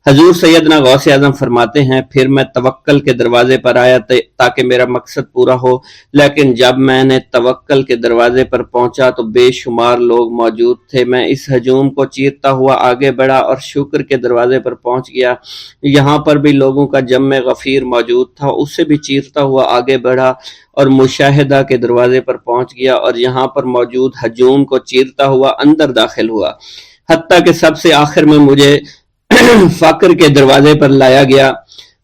حضور سیدنا غوث اعظم فرماتے ہیں، پھر میں توکل کے دروازے پر آیا تاکہ میرا مقصد پورا ہو، لیکن جب میں نے توکل کے دروازے پر پہنچا تو بے شمار لوگ موجود تھے۔ میں اس ہجوم کو چیرتا ہوا آگے بڑھا اور شکر کے دروازے پر پہنچ گیا۔ یہاں پر بھی لوگوں کا جمع غفیر موجود تھا، اس سے بھی چیرتا ہوا آگے بڑھا اور مشاہدہ کے دروازے پر پہنچ گیا اور یہاں پر موجود ہجوم کو چیرتا ہوا اندر داخل ہوا، حتیٰ کہ سب سے آخر میں مجھے فقر کے دروازے پر لایا گیا۔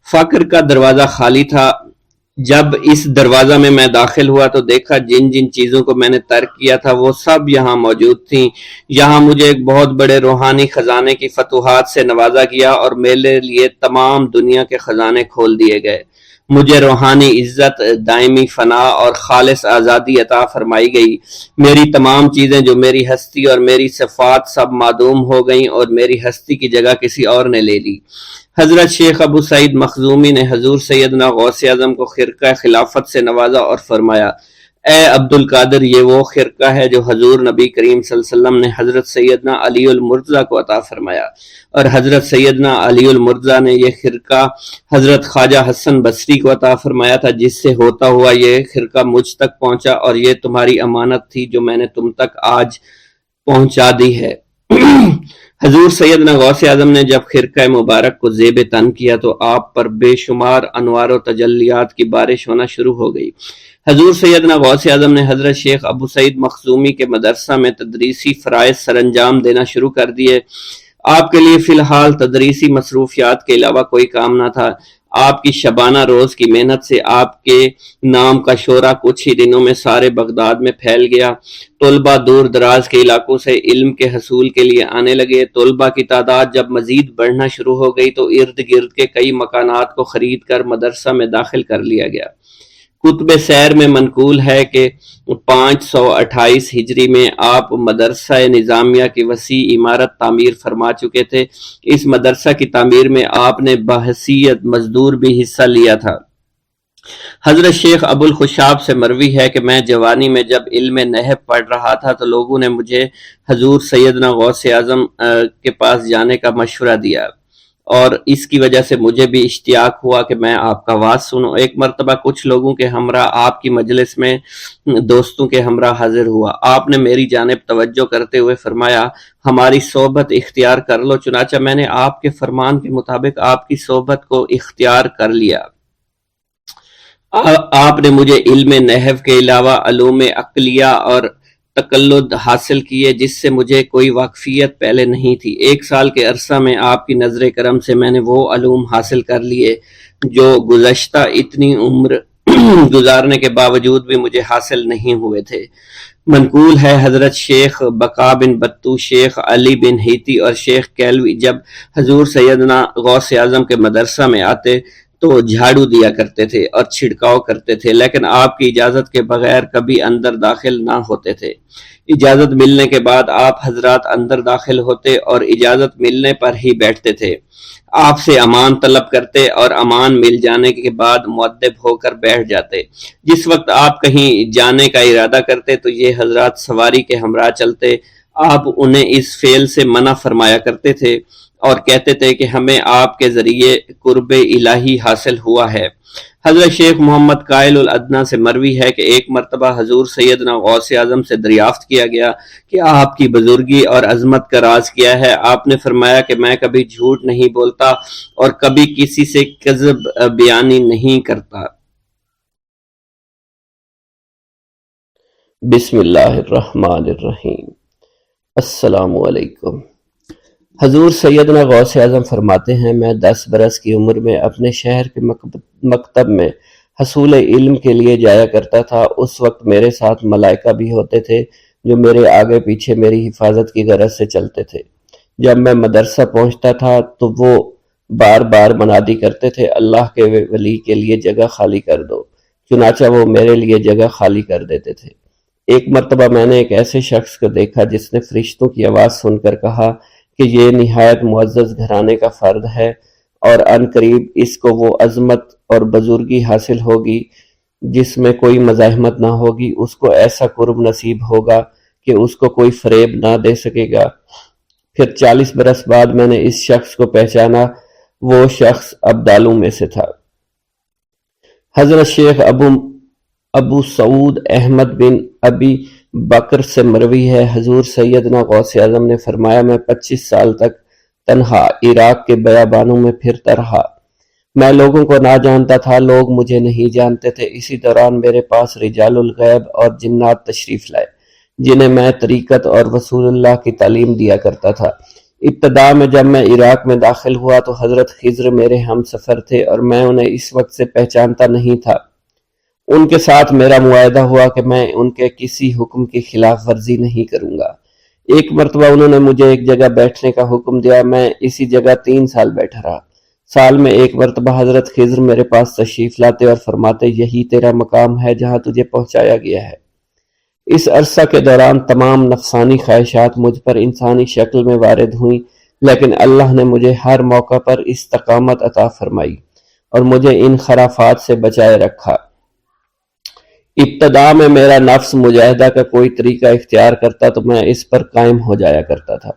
فقر کا دروازہ خالی تھا۔ جب اس دروازہ میں داخل ہوا تو دیکھا جن جن چیزوں کو میں نے ترک کیا تھا وہ سب یہاں موجود تھیں۔ یہاں مجھے ایک بہت بڑے روحانی خزانے کی فتوحات سے نوازا گیا اور میرے لیے تمام دنیا کے خزانے کھول دیے گئے۔ مجھے روحانی عزت، دائمی فنا اور خالص آزادی عطا فرمائی گئی۔ میری تمام چیزیں جو میری ہستی اور میری صفات سب معدوم ہو گئیں اور میری ہستی کی جگہ کسی اور نے لے لی۔ حضرت شیخ ابو سعید مخزومی نے حضور سیدنا غوث اعظم کو خرقہ خلافت سے نوازا اور فرمایا، اے عبد القادر، یہ وہ خرقہ ہے جو حضور نبی کریم صلی اللہ علیہ وسلم نے حضرت سیدنا علی المرتضیٰ کو عطا فرمایا، اور حضرت سیدنا علی المرتضیٰ نے یہ خرقہ حضرت خواجہ حسن بصری کو عطا فرمایا تھا، جس سے ہوتا ہوا یہ خرقہ مجھ تک پہنچا اور یہ تمہاری امانت تھی جو میں نے تم تک آج پہنچا دی ہے۔ حضور سیدنا غوث اعظم نے جب خرقہ مبارک کو زیب تن کیا تو آپ پر بے شمار انوار و تجلیات کی بارش ہونا شروع ہو گئی۔ حضور سیدنا غوث اعظم نے حضرت شیخ ابو سعید مخزومی کے مدرسہ میں تدریسی فرائض سر انجام دینا شروع کر دیے۔ آپ کے لیے فی الحال تدریسی مصروفیات کے علاوہ کوئی کام نہ تھا۔ آپ کی شبانہ روز کی محنت سے آپ کے نام کا شعرہ کچھ ہی دنوں میں سارے بغداد میں پھیل گیا۔ طلبہ دور دراز کے علاقوں سے علم کے حصول کے لیے آنے لگے۔ طلبہ کی تعداد جب مزید بڑھنا شروع ہو گئی تو ارد گرد کے کئی مکانات کو خرید کر مدرسہ میں داخل کر لیا گیا۔ کتب سیر میں منقول ہے کہ 528 ہجری میں آپ مدرسہ نظامیہ کی وسیع عمارت تعمیر فرما چکے تھے۔ اس مدرسہ کی تعمیر میں آپ نے بحیثیت مزدور بھی حصہ لیا تھا۔ حضرت شیخ ابو الخشاب سے مروی ہے کہ میں جوانی میں جب علم نحو پڑھ رہا تھا تو لوگوں نے مجھے حضور سیدنا غوث اعظم کے پاس جانے کا مشورہ دیا اور اس کی وجہ سے مجھے بھی اشتیاق ہوا کہ میں آپ کا واز سنوں۔ ایک مرتبہ کچھ لوگوں کے ہمراہ آپ کی مجلس میں دوستوں کے ہمراہ حاضر ہوا۔ آپ نے میری جانب توجہ کرتے ہوئے فرمایا، ہماری صحبت اختیار کر لو۔ چنانچہ میں نے آپ کے فرمان کے مطابق آپ کی صحبت کو اختیار کر لیا۔ آپ نے مجھے علم نحو کے علاوہ علوم عقلیہ اور تقلد حاصل کیے جس سے مجھے کوئی واقفیت پہلے نہیں تھی۔ 1 سال کے عرصہ میں آپ کی نظر کرم سے میں نے وہ علوم حاصل کر لیے جو گزشتہ اتنی عمر گزارنے کے باوجود بھی مجھے حاصل نہیں ہوئے تھے۔ منقول ہے حضرت شیخ بقا بن بطو، شیخ علی بن ہیتی اور شیخ کیلوی جب حضور سیدنا غوث اعظم کے مدرسہ میں آتے تو جھاڑو دیا کرتے تھے اور چھڑکاؤ کرتے تھے، لیکن آپ کی اجازت کے بغیر کبھی اندر داخل نہ ہوتے تھے۔ اجازت ملنے کے بعد آپ حضرات اندر داخل ہوتے اور اجازت ملنے پر ہی بیٹھتے تھے۔ آپ سے امان طلب کرتے اور امان مل جانے کے بعد مؤدب ہو کر بیٹھ جاتے۔ جس وقت آپ کہیں جانے کا ارادہ کرتے تو یہ حضرات سواری کے ہمراہ چلتے۔ آپ انہیں اس فعل سے منع فرمایا کرتے تھے اور کہتے تھے کہ ہمیں آپ کے ذریعے قرب الہی حاصل ہوا ہے۔ حضرت شیخ محمد قائل الادنیٰ سے مروی ہے کہ ایک مرتبہ حضور سیدنا غوث اعظم سے دریافت کیا گیا کہ آپ کی بزرگی اور عظمت کا راز کیا ہے۔ آپ نے فرمایا کہ میں کبھی جھوٹ نہیں بولتا اور کبھی کسی سے کذب بیانی نہیں کرتا۔ بسم اللہ الرحمن الرحیم۔ السلام علیکم۔ حضور سیدنا غوث اعظم فرماتے ہیں، میں 10 برس کی عمر میں اپنے شہر کے مکتب میں حصول علم کے لیے جایا کرتا تھا۔ اس وقت میرے ساتھ ملائکہ بھی ہوتے تھے جو میرے آگے پیچھے میری حفاظت کی غرض سے چلتے تھے۔ جب میں مدرسہ پہنچتا تھا تو وہ بار بار منادی کرتے تھے، اللہ کے ولی کے لیے جگہ خالی کر دو، چنانچہ وہ میرے لیے جگہ خالی کر دیتے تھے۔ ایک مرتبہ میں نے ایک ایسے شخص کو دیکھا جس نے فرشتوں کی آواز سن کر کہا کہ یہ نہایت معزز گھرانے کا فرد ہے اور ان قریب اس کو وہ عظمت اور بزرگی حاصل ہوگی جس میں کوئی مزاحمت نہ ہوگی، اس کو ایسا قرب نصیب ہوگا کہ اس کو کوئی فریب نہ دے سکے گا۔ پھر 40 برس بعد میں نے اس شخص کو پہچانا، وہ شخص ابدالوں میں سے تھا۔ حضرت شیخ ابو سعود احمد بن ابی بکر سے مروی ہے، حضور سیدنا غوث اعظم نے فرمایا، میں 25 سال تک تنہا عراق کے بیابانوں میں پھرتا رہا۔ میں لوگوں کو نہ جانتا تھا، لوگ مجھے نہیں جانتے تھے۔ اسی دوران میرے پاس رجال الغیب اور جنات تشریف لائے جنہیں میں طریقت اور رسول اللہ کی تعلیم دیا کرتا تھا۔ ابتدا میں جب میں عراق میں داخل ہوا تو حضرت خضر میرے ہم سفر تھے اور میں انہیں اس وقت سے پہچانتا نہیں تھا۔ ان کے ساتھ میرا معاہدہ ہوا کہ میں ان کے کسی حکم کی خلاف ورزی نہیں کروں گا۔ ایک مرتبہ انہوں نے مجھے ایک جگہ بیٹھنے کا حکم دیا، میں اسی جگہ 3 سال بیٹھا رہا۔ سال میں ایک مرتبہ حضرت خضر میرے پاس تشریف لاتے اور فرماتے، یہی تیرا مقام ہے جہاں تجھے پہنچایا گیا ہے۔ اس عرصہ کے دوران تمام نفسانی خواہشات مجھ پر انسانی شکل میں وارد ہوئیں، لیکن اللہ نے مجھے ہر موقع پر استقامت عطا فرمائی اور مجھے ان خرافات سے بچائے رکھا۔ ابتدا میں میرا نفس مجاہدہ کا کوئی طریقہ اختیار کرتا تو میں اس پر قائم ہو جایا کرتا تھا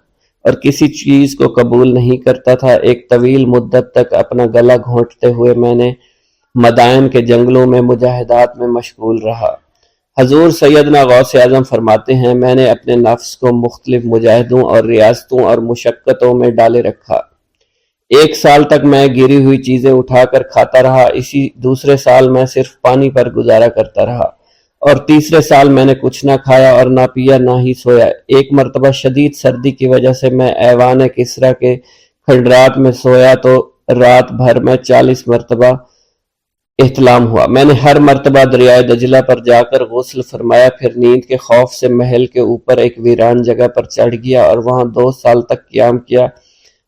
اور کسی چیز کو قبول نہیں کرتا تھا۔ ایک طویل مدت تک اپنا گلا گھونٹتے ہوئے میں نے مدائن کے جنگلوں میں مجاہدات میں مشغول رہا۔ حضور سیدنا غوث اعظم فرماتے ہیں، میں نے اپنے نفس کو مختلف مجاہدوں اور ریاستوں اور مشقتوں میں ڈالے رکھا۔ 1 سال تک میں گری ہوئی چیزیں اٹھا کر کھاتا رہا، اسی دوسرے سال میں صرف پانی پر گزارا کرتا رہا اور تیسرے سال میں نے کچھ نہ کھایا اور نہ پیا نہ ہی سویا۔ ایک مرتبہ شدید سردی کی وجہ سے میں ایوان کسریٰ کے کھنڈرات میں سویا تو رات بھر میں 40 مرتبہ احتلام ہوا۔ میں نے ہر مرتبہ دریائے دجلہ پر جا کر غسل فرمایا، پھر نیند کے خوف سے محل کے اوپر ایک ویران جگہ پر چڑھ گیا اور وہاں 2 سال تک قیام کیا،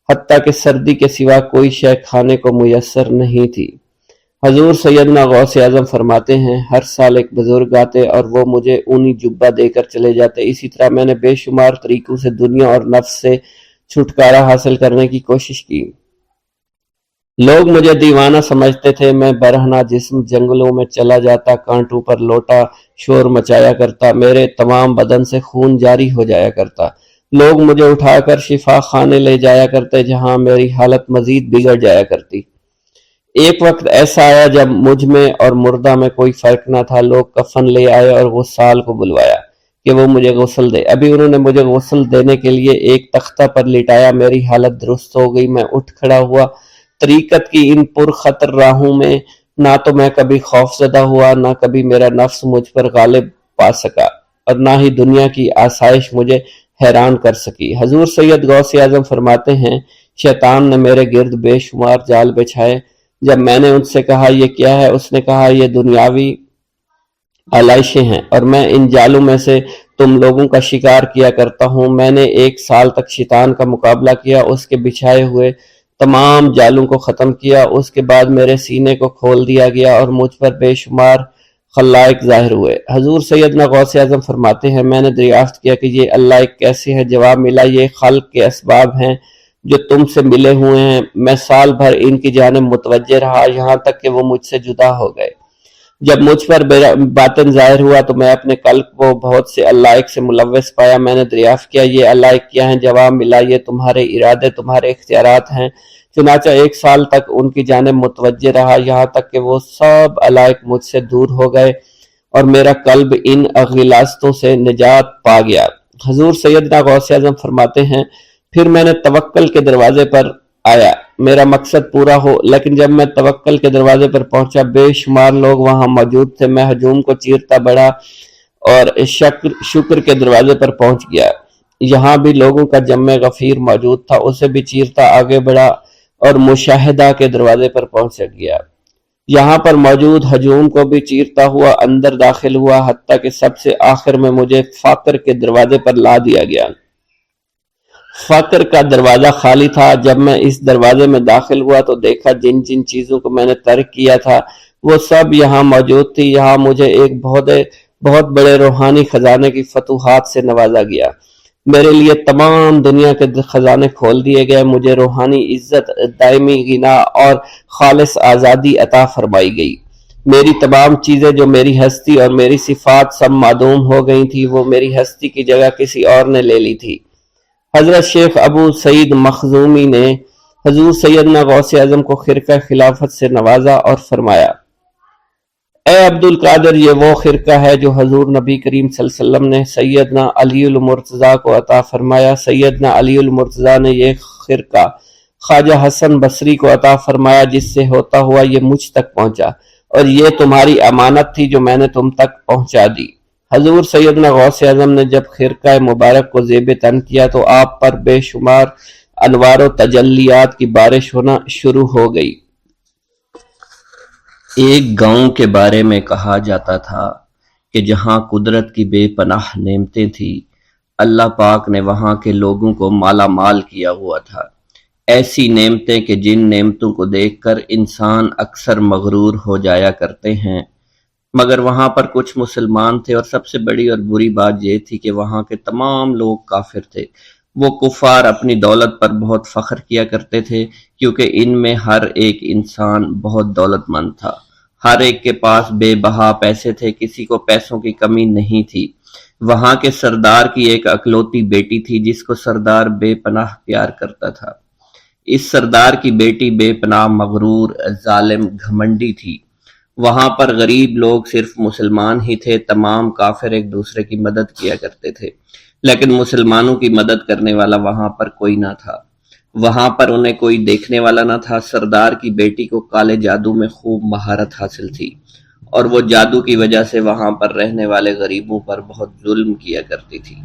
حتیٰ کہ سردی کے سوا کوئی شے کھانے کو میسر نہیں تھی۔ حضور سیدنا غوث اعظم فرماتے ہیں، ہر سال ایک بزرگ آتے اور وہ مجھے اونی جبہ دے کر چلے جاتے۔ اسی طرح میں نے بے شمار طریقوں سے دنیا اور نفس سے چھٹکارا حاصل کرنے کی کوشش کی۔ لوگ مجھے دیوانہ سمجھتے تھے، میں برہنہ جسم جنگلوں میں چلا جاتا، کانٹوں پر لوٹا شور مچایا کرتا، میرے تمام بدن سے خون جاری ہو جایا کرتا۔ لوگ مجھے اٹھا کر شفا خانے لے جایا کرتے جہاں میری حالت مزید بگڑ جایا کرتی۔ ایک وقت ایسا آیا جب مجھ میں اور مردہ میں کوئی فرق نہ تھا۔ لوگ کفن لے آئے اور غسال کو بلوایا کہ وہ مجھے غسل دے۔ ابھی انہوں نے مجھے غسل دینے کے لیے ایک تختہ پر لٹایا، میری حالت درست ہو گئی، میں اٹھ کھڑا ہوا۔ طریقت کی ان پرخطر راہوں میں نہ تو میں کبھی خوف زدہ ہوا، نہ کبھی میرا نفس مجھ پر غالب پا سکا۔ اور نہ ہی دنیا کی آسائش مجھے حیران کر سکی۔ حضور سید غوث اعظم فرماتے ہیں شیطان نے میرے گرد بے شمار جال بچھائے۔ جب میں نے ان سے کہا یہ کیا ہے، اس نے کہا یہ دنیاوی آلائشیں ہیں اور میں ان جالوں میں سے تم لوگوں کا شکار کیا کرتا ہوں۔ میں نے 1 سال تک شیطان کا مقابلہ کیا، اس کے بچھائے ہوئے تمام جالوں کو ختم کیا۔ اس کے بعد میرے سینے کو کھول دیا گیا اور مجھ پر بے شمار خلائق ظاہر ہوئے۔ حضور سیدنا غوث اعظم فرماتے ہیں میں نے دریافت کیا کہ یہ اللہ کیسے ہے؟ جواب ملا یہ خلق کے اسباب ہیں جو تم سے ملے ہوئے ہیں۔ میں سال بھر ان کی جانب متوجہ رہا یہاں تک کہ وہ مجھ سے جدا ہو گئے۔ جب مجھ پر باطن ظاہر ہوا تو میں اپنے قلب کو بہت سے علائق سے ملوث پایا۔ میں نے دریافت کیا یہ علائق کیا ہیں؟ جواب ملا یہ تمہارے ارادے، تمہارے اختیارات ہیں۔ چنانچہ 1 سال تک ان کی جانب متوجہ رہا یہاں تک کہ وہ سب علائق مجھ سے دور ہو گئے اور میرا قلب ان غلاظتوں سے نجات پا گیا۔ حضور سیدنا غوث اعظم فرماتے ہیں پھر میں نے توکل کے دروازے پر آیا میرا مقصد پورا ہو، لیکن جب میں توکل کے دروازے پر پہنچا بے شمار لوگ وہاں موجود تھے۔ میں ہجوم کو چیرتا بڑھا اور شکر کے دروازے پر پہنچ گیا، یہاں بھی لوگوں کا جمع غفیر موجود تھا، اسے بھی چیرتا آگے بڑھا اور مشاہدہ کے دروازے پر پہنچ گیا، یہاں پر موجود ہجوم کو بھی چیرتا ہوا اندر داخل ہوا، حتیٰ کہ سب سے آخر میں مجھے فقر کے دروازے پر لا دیا گیا۔ فقر کا دروازہ خالی تھا۔ جب میں اس دروازے میں داخل ہوا تو دیکھا جن جن چیزوں کو میں نے ترک کیا تھا وہ سب یہاں موجود تھی۔ یہاں مجھے ایک بہت بڑے روحانی خزانے کی فتوحات سے نوازا گیا، میرے لیے تمام دنیا کے خزانے کھول دیے گئے، مجھے روحانی عزت، دائمی غنا اور خالص آزادی عطا فرمائی گئی۔ میری تمام چیزیں جو میری ہستی اور میری صفات سب معدوم ہو گئی تھی، وہ میری ہستی کی جگہ کسی اور نے لے لی تھی۔ حضرت شیخ ابو سعید مخزومی نے حضور سیدنا غوث اعظم کو خرقہ خلافت سے نوازا اور فرمایا اے عبد القادر، یہ وہ خرقہ ہے جو حضور نبی کریم صلی اللہ علیہ وسلم نے سیدنا علی المرتضیٰ کو عطا فرمایا۔ سیدنا علی المرتضیٰ نے یہ خرقہ خواجہ حسن بصری کو عطا فرمایا، جس سے ہوتا ہوا یہ مجھ تک پہنچا، اور یہ تمہاری امانت تھی جو میں نے تم تک پہنچا دی۔ حضور سیدنا غوث اعظم نے جب خرقہ مبارک کو زیب تن کیا تو آپ پر بے شمار انوار و تجلیات کی بارش ہونا شروع ہو گئی۔ ایک گاؤں کے بارے میں کہا جاتا تھا کہ جہاں قدرت کی بے پناہ نعمتیں تھیں، اللہ پاک نے وہاں کے لوگوں کو مالا مال کیا ہوا تھا۔ ایسی نعمتیں کہ جن نعمتوں کو دیکھ کر انسان اکثر مغرور ہو جایا کرتے ہیں، مگر وہاں پر کچھ مسلمان تھے، اور سب سے بڑی اور بری بات یہ تھی کہ وہاں کے تمام لوگ کافر تھے۔ وہ کفار اپنی دولت پر بہت فخر کیا کرتے تھے، کیونکہ ان میں ہر ایک انسان بہت دولت مند تھا، ہر ایک کے پاس بے بہا پیسے تھے، کسی کو پیسوں کی کمی نہیں تھی۔ وہاں کے سردار کی ایک اکلوتی بیٹی تھی جس کو سردار بے پناہ پیار کرتا تھا۔ اس سردار کی بیٹی بے پناہ مغرور، ظالم، گھمنڈی تھی۔ وہاں پر غریب لوگ صرف مسلمان ہی تھے، تمام کافر ایک دوسرے کی مدد کیا کرتے تھے، لیکن مسلمانوں کی مدد کرنے والا وہاں پر کوئی نہ تھا، وہاں پر انہیں کوئی دیکھنے والا نہ تھا۔ سردار کی بیٹی کو کالے جادو میں خوب مہارت حاصل تھی، اور وہ جادو کی وجہ سے وہاں پر رہنے والے غریبوں پر بہت ظلم کیا کرتی تھی۔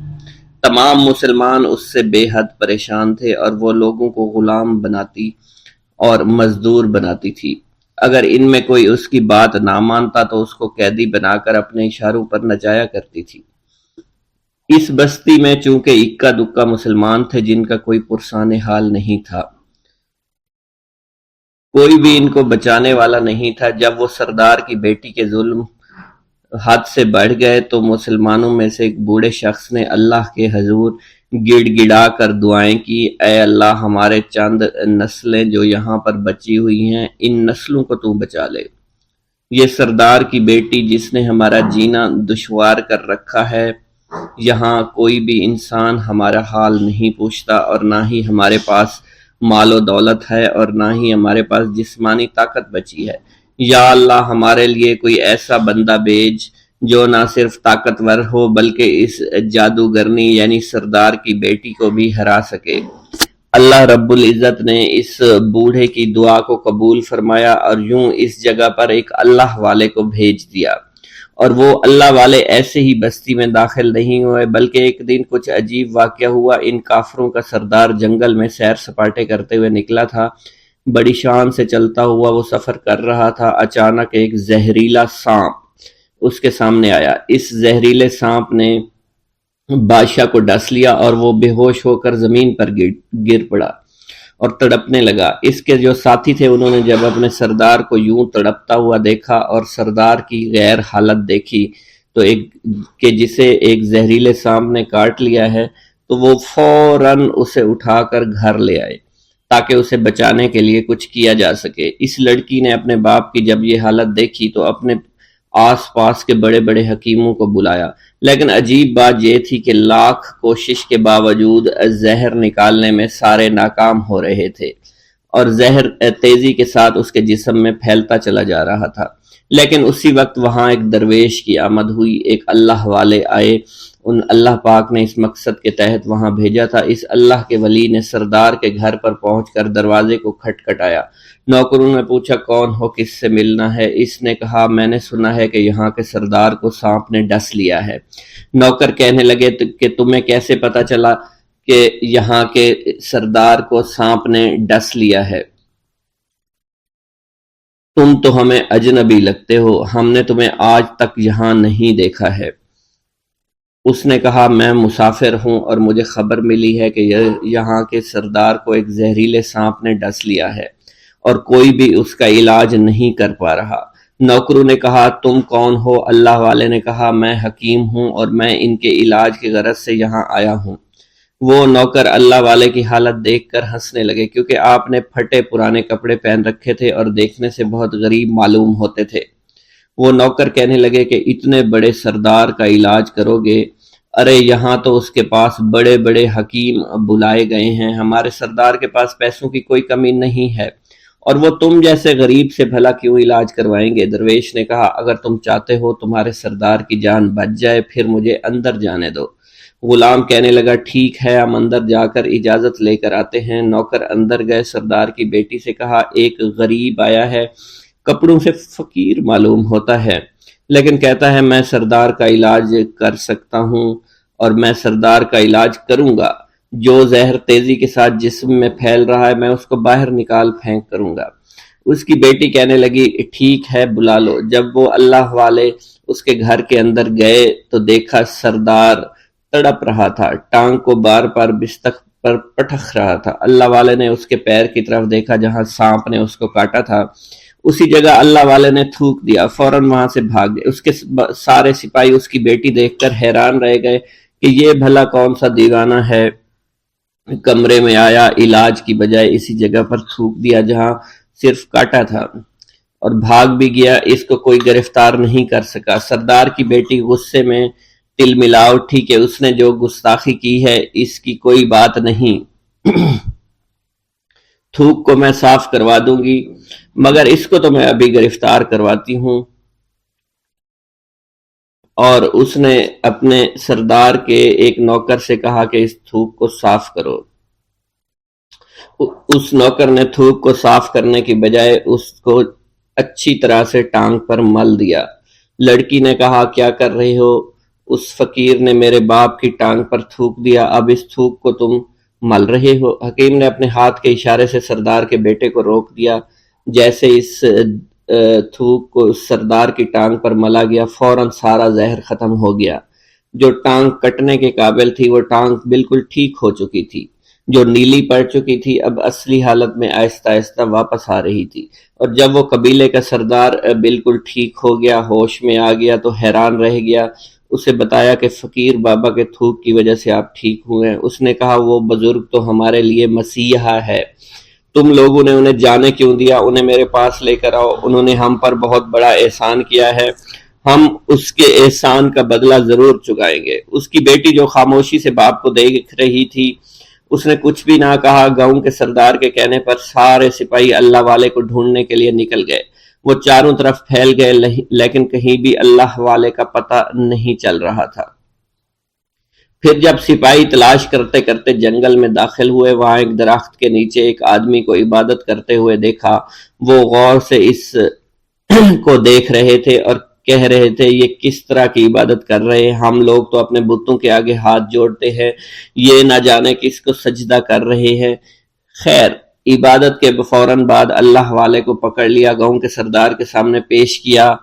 تمام مسلمان اس سے بے حد پریشان تھے، اور وہ لوگوں کو غلام بناتی اور مزدور بناتی تھی۔ اگر ان میں کوئی اس کی بات نہ مانتا تو اس کو قیدی بنا کر اپنے اشاروں پر نچایا کرتی تھی۔ اس بستی میں چونکہ اکا دکا مسلمان تھے جن کا کوئی پرسان حال نہیں تھا، کوئی بھی ان کو بچانے والا نہیں تھا۔ جب وہ سردار کی بیٹی کے ظلم حد سے بڑھ گئے تو مسلمانوں میں سے ایک بوڑھے شخص نے اللہ کے حضور گڑ گڑا کر دعائیں کی، اے اللہ، ہمارے چند نسلیں جو یہاں پر بچی ہوئی ہیں، ان نسلوں کو تو بچا لے۔ یہ سردار کی بیٹی جس نے ہمارا جینا دشوار کر رکھا ہے، یہاں کوئی بھی انسان ہمارا حال نہیں پوچھتا، اور نہ ہی ہمارے پاس مال و دولت ہے، اور نہ ہی ہمارے پاس جسمانی طاقت بچی ہے۔ یا اللہ، ہمارے لیے کوئی ایسا بندہ بھیج جو نہ صرف طاقتور ہو بلکہ اس جادوگرنی یعنی سردار کی بیٹی کو بھی ہرا سکے۔ اللہ رب العزت نے اس بوڑھے کی دعا کو قبول فرمایا اور یوں اس جگہ پر ایک اللہ والے کو بھیج دیا، اور وہ اللہ والے ایسے ہی بستی میں داخل نہیں ہوئے، بلکہ ایک دن کچھ عجیب واقعہ ہوا۔ ان کافروں کا سردار جنگل میں سیر سپاٹے کرتے ہوئے نکلا تھا، بڑی شان سے چلتا ہوا وہ سفر کر رہا تھا۔ اچانک ایک زہریلا سانپ اس کے سامنے آیا۔ اس زہریلے سانپ نے بادشاہ کو ڈس لیا اور وہ بے ہوش ہو کر زمین پر گر پڑا اور تڑپنے لگا۔ اس کے جو ساتھی تھے انہوں نے جب اپنے سردار کو یوں تڑپتا ہوا دیکھا اور سردار کی غیر حالت دیکھی تو کہ جسے ایک زہریلے سانپ نے کاٹ لیا ہے، تو وہ فوراً اسے اٹھا کر گھر لے آئے تاکہ اسے بچانے کے لیے کچھ کیا جا سکے۔ اس لڑکی نے اپنے باپ کی جب یہ حالت دیکھی تو اپنے آس پاس کے بڑے بڑے حکیموں کو بلایا، لیکن عجیب بات یہ تھی کہ لاکھ کوشش کے باوجود زہر نکالنے میں سارے ناکام ہو رہے تھے اور زہر تیزی کے ساتھ اس کے جسم میں پھیلتا چلا جا رہا تھا۔ لیکن اسی وقت وہاں ایک درویش کی آمد ہوئی، ایک اللہ والے آئے، ان اللہ پاک نے اس مقصد کے تحت وہاں بھیجا تھا۔ اس اللہ کے ولی نے سردار کے گھر پر پہنچ کر دروازے کو کھٹکھٹایا۔ نوکروں نے پوچھا کون ہو، کس سے ملنا ہے؟ اس نے کہا میں نے سنا ہے کہ یہاں کے سردار کو سانپ نے ڈس لیا ہے۔ نوکر کہنے لگے کہ تمہیں کیسے پتا چلا کہ یہاں کے سردار کو سانپ نے ڈس لیا ہے؟ تم تو ہمیں اجنبی لگتے ہو، ہم نے تمہیں آج تک یہاں نہیں دیکھا ہے۔ اس نے کہا میں مسافر ہوں اور مجھے خبر ملی ہے کہ یہاں کے سردار کو ایک زہریلے سانپ نے ڈس لیا ہے اور کوئی بھی اس کا علاج نہیں کر پا رہا۔ نوکروں نے کہا تم کون ہو؟ اللہ والے نے کہا میں حکیم ہوں اور میں ان کے علاج کی غرض سے یہاں آیا ہوں۔ وہ نوکر اللہ والے کی حالت دیکھ کر ہنسنے لگے، کیونکہ آپ نے پھٹے پرانے کپڑے پہن رکھے تھے اور دیکھنے سے بہت غریب معلوم ہوتے تھے۔ وہ نوکر کہنے لگے کہ اتنے بڑے سردار کا علاج کرو گے؟ ارے یہاں تو اس کے پاس بڑے بڑے حکیم بلائے گئے ہیں، ہمارے سردار کے پاس پیسوں کی کوئی کمی نہیں ہے، اور وہ تم جیسے غریب سے بھلا کیوں علاج کروائیں گے؟ درویش نے کہا اگر تم چاہتے ہو تمہارے سردار کی جان بچ جائے پھر مجھے اندر جانے دو۔ غلام کہنے لگا ٹھیک ہے، ہم اندر جا کر اجازت لے کر آتے ہیں۔ نوکر اندر گئے، سردار کی بیٹی سے کہا ایک غریب آیا ہے، کپڑوں سے فقیر معلوم ہوتا ہے، لیکن کہتا ہے میں سردار کا علاج کر سکتا ہوں اور میں سردار کا علاج کروں گا۔ جو زہر تیزی کے ساتھ جسم میں پھیل رہا ہے میں اس کو باہر نکال پھینک کروں گا۔ اس کی بیٹی کہنے لگی ٹھیک ہے بلا لو۔ جب وہ اللہ والے اس کے گھر کے اندر گئے تو دیکھا سردار تڑپ رہا تھا، ٹانگ کو بار بار بستر پر پٹخ رہا تھا۔ اللہ والے نے اس کے پیر کی طرف دیکھا جہاں سانپ نے اس کو کاٹا تھا، اسی جگہ اللہ والے نے تھوک دیا، فوراً وہاں سے بھاگ گئے۔ اس کے سارے سپاہی اس کی بیٹی دیکھ کر حیران رہ گئے کہ یہ بھلا کون سا دیوانہ ہے، کمرے میں آیا، علاج کی بجائے اسی جگہ پر تھوک دیا جہاں صرف کاٹا تھا، اور بھاگ بھی گیا، اس کو کوئی گرفتار نہیں کر سکا۔ سردار کی بیٹی غصے میں تل ملا اٹھی کہ اس نے جو گستاخی کی ہے اس کی کوئی بات نہیں، تھوک کو میں صاف کروا دوں گی، مگر اس کو تو میں ابھی گرفتار کرواتی ہوں۔ اور اس نے اپنے سردار کے ایک نوکر سے کہا کہ اس تھوک کو صاف کرو۔ اس نوکر نے تھوک کو صاف کرنے کی بجائے اس کو اچھی طرح سے ٹانگ پر مل دیا۔ لڑکی نے کہا کیا کر رہے ہو؟ اس فقیر نے میرے باپ کی ٹانگ پر تھوک دیا، اب اس تھوک کو تم مل رہے ہو؟ حکیم نے اپنے ہاتھ کے اشارے سے سردار کے بیٹے کو روک دیا۔ جیسے اس تھوک کو سردار کی ٹانگ پر ملا گیا فوراً سارا زہر ختم ہو گیا۔ جو ٹانگ کٹنے کے قابل تھی وہ ٹانگ بالکل ٹھیک ہو چکی تھی، جو نیلی پڑ چکی تھی اب اصلی حالت میں آہستہ آہستہ واپس آ رہی تھی۔ اور جب وہ قبیلے کا سردار بالکل ٹھیک ہو گیا، ہوش میں آ گیا تو حیران رہ گیا۔ اسے بتایا کہ فقیر بابا کے تھوک کی وجہ سے آپ ٹھیک ہوئے۔ اس نے کہا وہ بزرگ تو ہمارے لیے مسیحا ہے، تم لوگوں نے انہیں جانے کیوں دیا؟ انہیں میرے پاس لے کر آؤ، انہوں نے ہم پر بہت بڑا احسان کیا ہے، ہم اس کے احسان کا بدلہ ضرور چکائیں گے۔ اس کی بیٹی جو خاموشی سے باپ کو دیکھ رہی تھی اس نے کچھ بھی نہ کہا۔ گاؤں کے سردار کے کہنے پر سارے سپاہی اللہ والے کو ڈھونڈنے کے لیے نکل گئے۔ وہ چاروں طرف پھیل گئے لیکن کہیں بھی اللہ والے کا پتہ نہیں چل رہا تھا۔ پھر جب سپاہی تلاش کرتے کرتے جنگل میں داخل ہوئے، وہاں ایک درخت کے نیچے ایک آدمی کو عبادت کرتے ہوئے دیکھا۔ وہ غور سے اس کو دیکھ رہے تھے اور کہہ رہے تھے یہ کس طرح کی عبادت کر رہے ہیں، ہم لوگ تو اپنے بتوں کے آگے ہاتھ جوڑتے ہیں، یہ نہ جانے کس کو سجدہ کر رہے ہیں۔ خیر، عبادت کے فوراً بعد اللہ والے کو پکڑ لیا، گاؤں کے سردار کے سامنے پیش کیا۔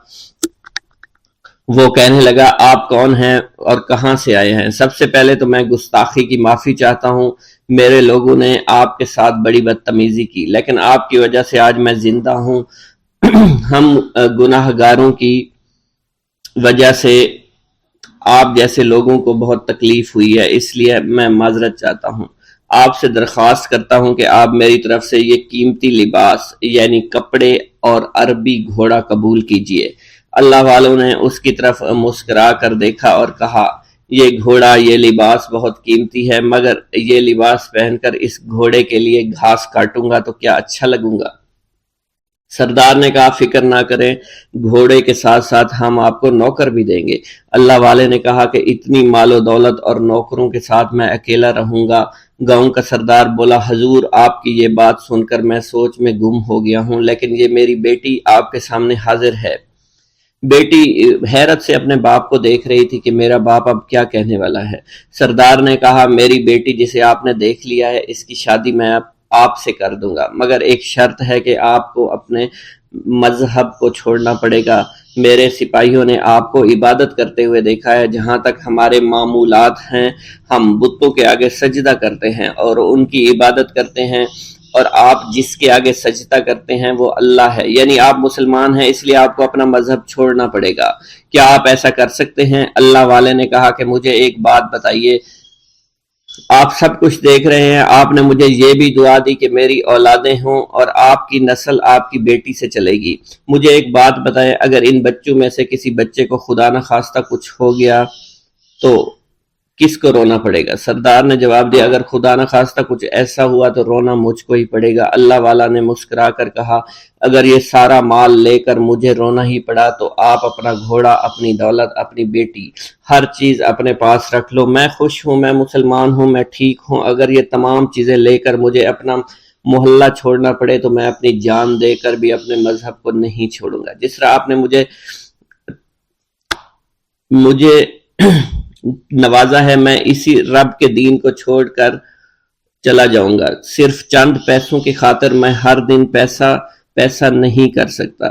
وہ کہنے لگا آپ کون ہیں اور کہاں سے آئے ہیں؟ سب سے پہلے تو میں گستاخی کی معافی چاہتا ہوں، میرے لوگوں نے آپ کے ساتھ بڑی بدتمیزی کی، لیکن آپ کی وجہ سے آج میں زندہ ہوں۔ ہم گناہ گاروں کی وجہ سے آپ جیسے لوگوں کو بہت تکلیف ہوئی ہے، اس لیے میں معذرت چاہتا ہوں۔ آپ سے درخواست کرتا ہوں کہ آپ میری طرف سے یہ قیمتی لباس یعنی کپڑے اور عربی گھوڑا قبول کیجئے۔ اللہ والوں نے اس کی طرف مسکرا کر دیکھا اور کہا یہ گھوڑا، یہ لباس بہت قیمتی ہے، مگر یہ لباس پہن کر اس گھوڑے کے لیے گھاس کاٹوں گا تو کیا اچھا لگوں گا؟ سردار نے کہا فکر نہ کریں، گھوڑے کے ساتھ ساتھ ہم آپ کو نوکر بھی دیں گے۔ اللہ والے نے کہا کہ اتنی مال و دولت اور نوکروں کے ساتھ میں اکیلا رہوں گا؟ گاؤں کا سردار بولا حضور آپ کی یہ بات سن کر میں سوچ میں گم ہو گیا ہوں، لیکن یہ میری بیٹی آپ کے سامنے حاضر ہے۔ بیٹی حیرت سے اپنے باپ کو دیکھ رہی تھی کہ میرا باپ اب کیا کہنے والا ہے۔ سردار نے کہا میری بیٹی جسے آپ نے دیکھ لیا ہے اس کی شادی میں آپ سے کر دوں گا، مگر ایک شرط ہے کہ آپ کو اپنے مذہب کو چھوڑنا پڑے گا۔ میرے سپاہیوں نے آپ کو عبادت کرتے ہوئے دیکھا ہے، جہاں تک ہمارے معمولات ہیں ہم بتوں کے آگے سجدہ کرتے ہیں اور ان کی عبادت کرتے ہیں، اور آپ جس کے آگے سجدہ کرتے ہیں وہ اللہ ہے، یعنی آپ مسلمان ہیں، اس لیے آپ کو اپنا مذہب چھوڑنا پڑے گا۔ کیا آپ ایسا کر سکتے ہیں؟ اللہ والے نے کہا کہ مجھے ایک بات بتائیے، آپ سب کچھ دیکھ رہے ہیں، آپ نے مجھے یہ بھی دعا دی کہ میری اولادیں ہوں اور آپ کی نسل آپ کی بیٹی سے چلے گی۔ مجھے ایک بات بتائیں، اگر ان بچوں میں سے کسی بچے کو خدا نہ خواستہ کچھ ہو گیا تو کس کو رونا پڑے گا؟ سردار نے جواب دیا اگر خدا نہ خواستہ کچھ ایسا ہوا تو رونا مجھ کو ہی پڑے گا۔ اللہ والا نے مسکرا کر کہا اگر یہ سارا مال لے کر مجھے رونا ہی پڑا تو آپ اپنا گھوڑا، اپنی دولت، اپنی بیٹی، ہر چیز اپنے پاس رکھ لو۔ میں خوش ہوں، میں مسلمان ہوں، میں ٹھیک ہوں۔ اگر یہ تمام چیزیں لے کر مجھے اپنا محلہ چھوڑنا پڑے تو میں اپنی جان دے کر بھی اپنے مذہب کو نہیں چھوڑوں گا۔ جس طرح آپ نے مجھے نوازا ہے، میں اسی رب کے دین کو چھوڑ کر چلا جاؤں گا۔ صرف چند پیسوں کی خاطر میں ہر دن پیسہ نہیں کر سکتا،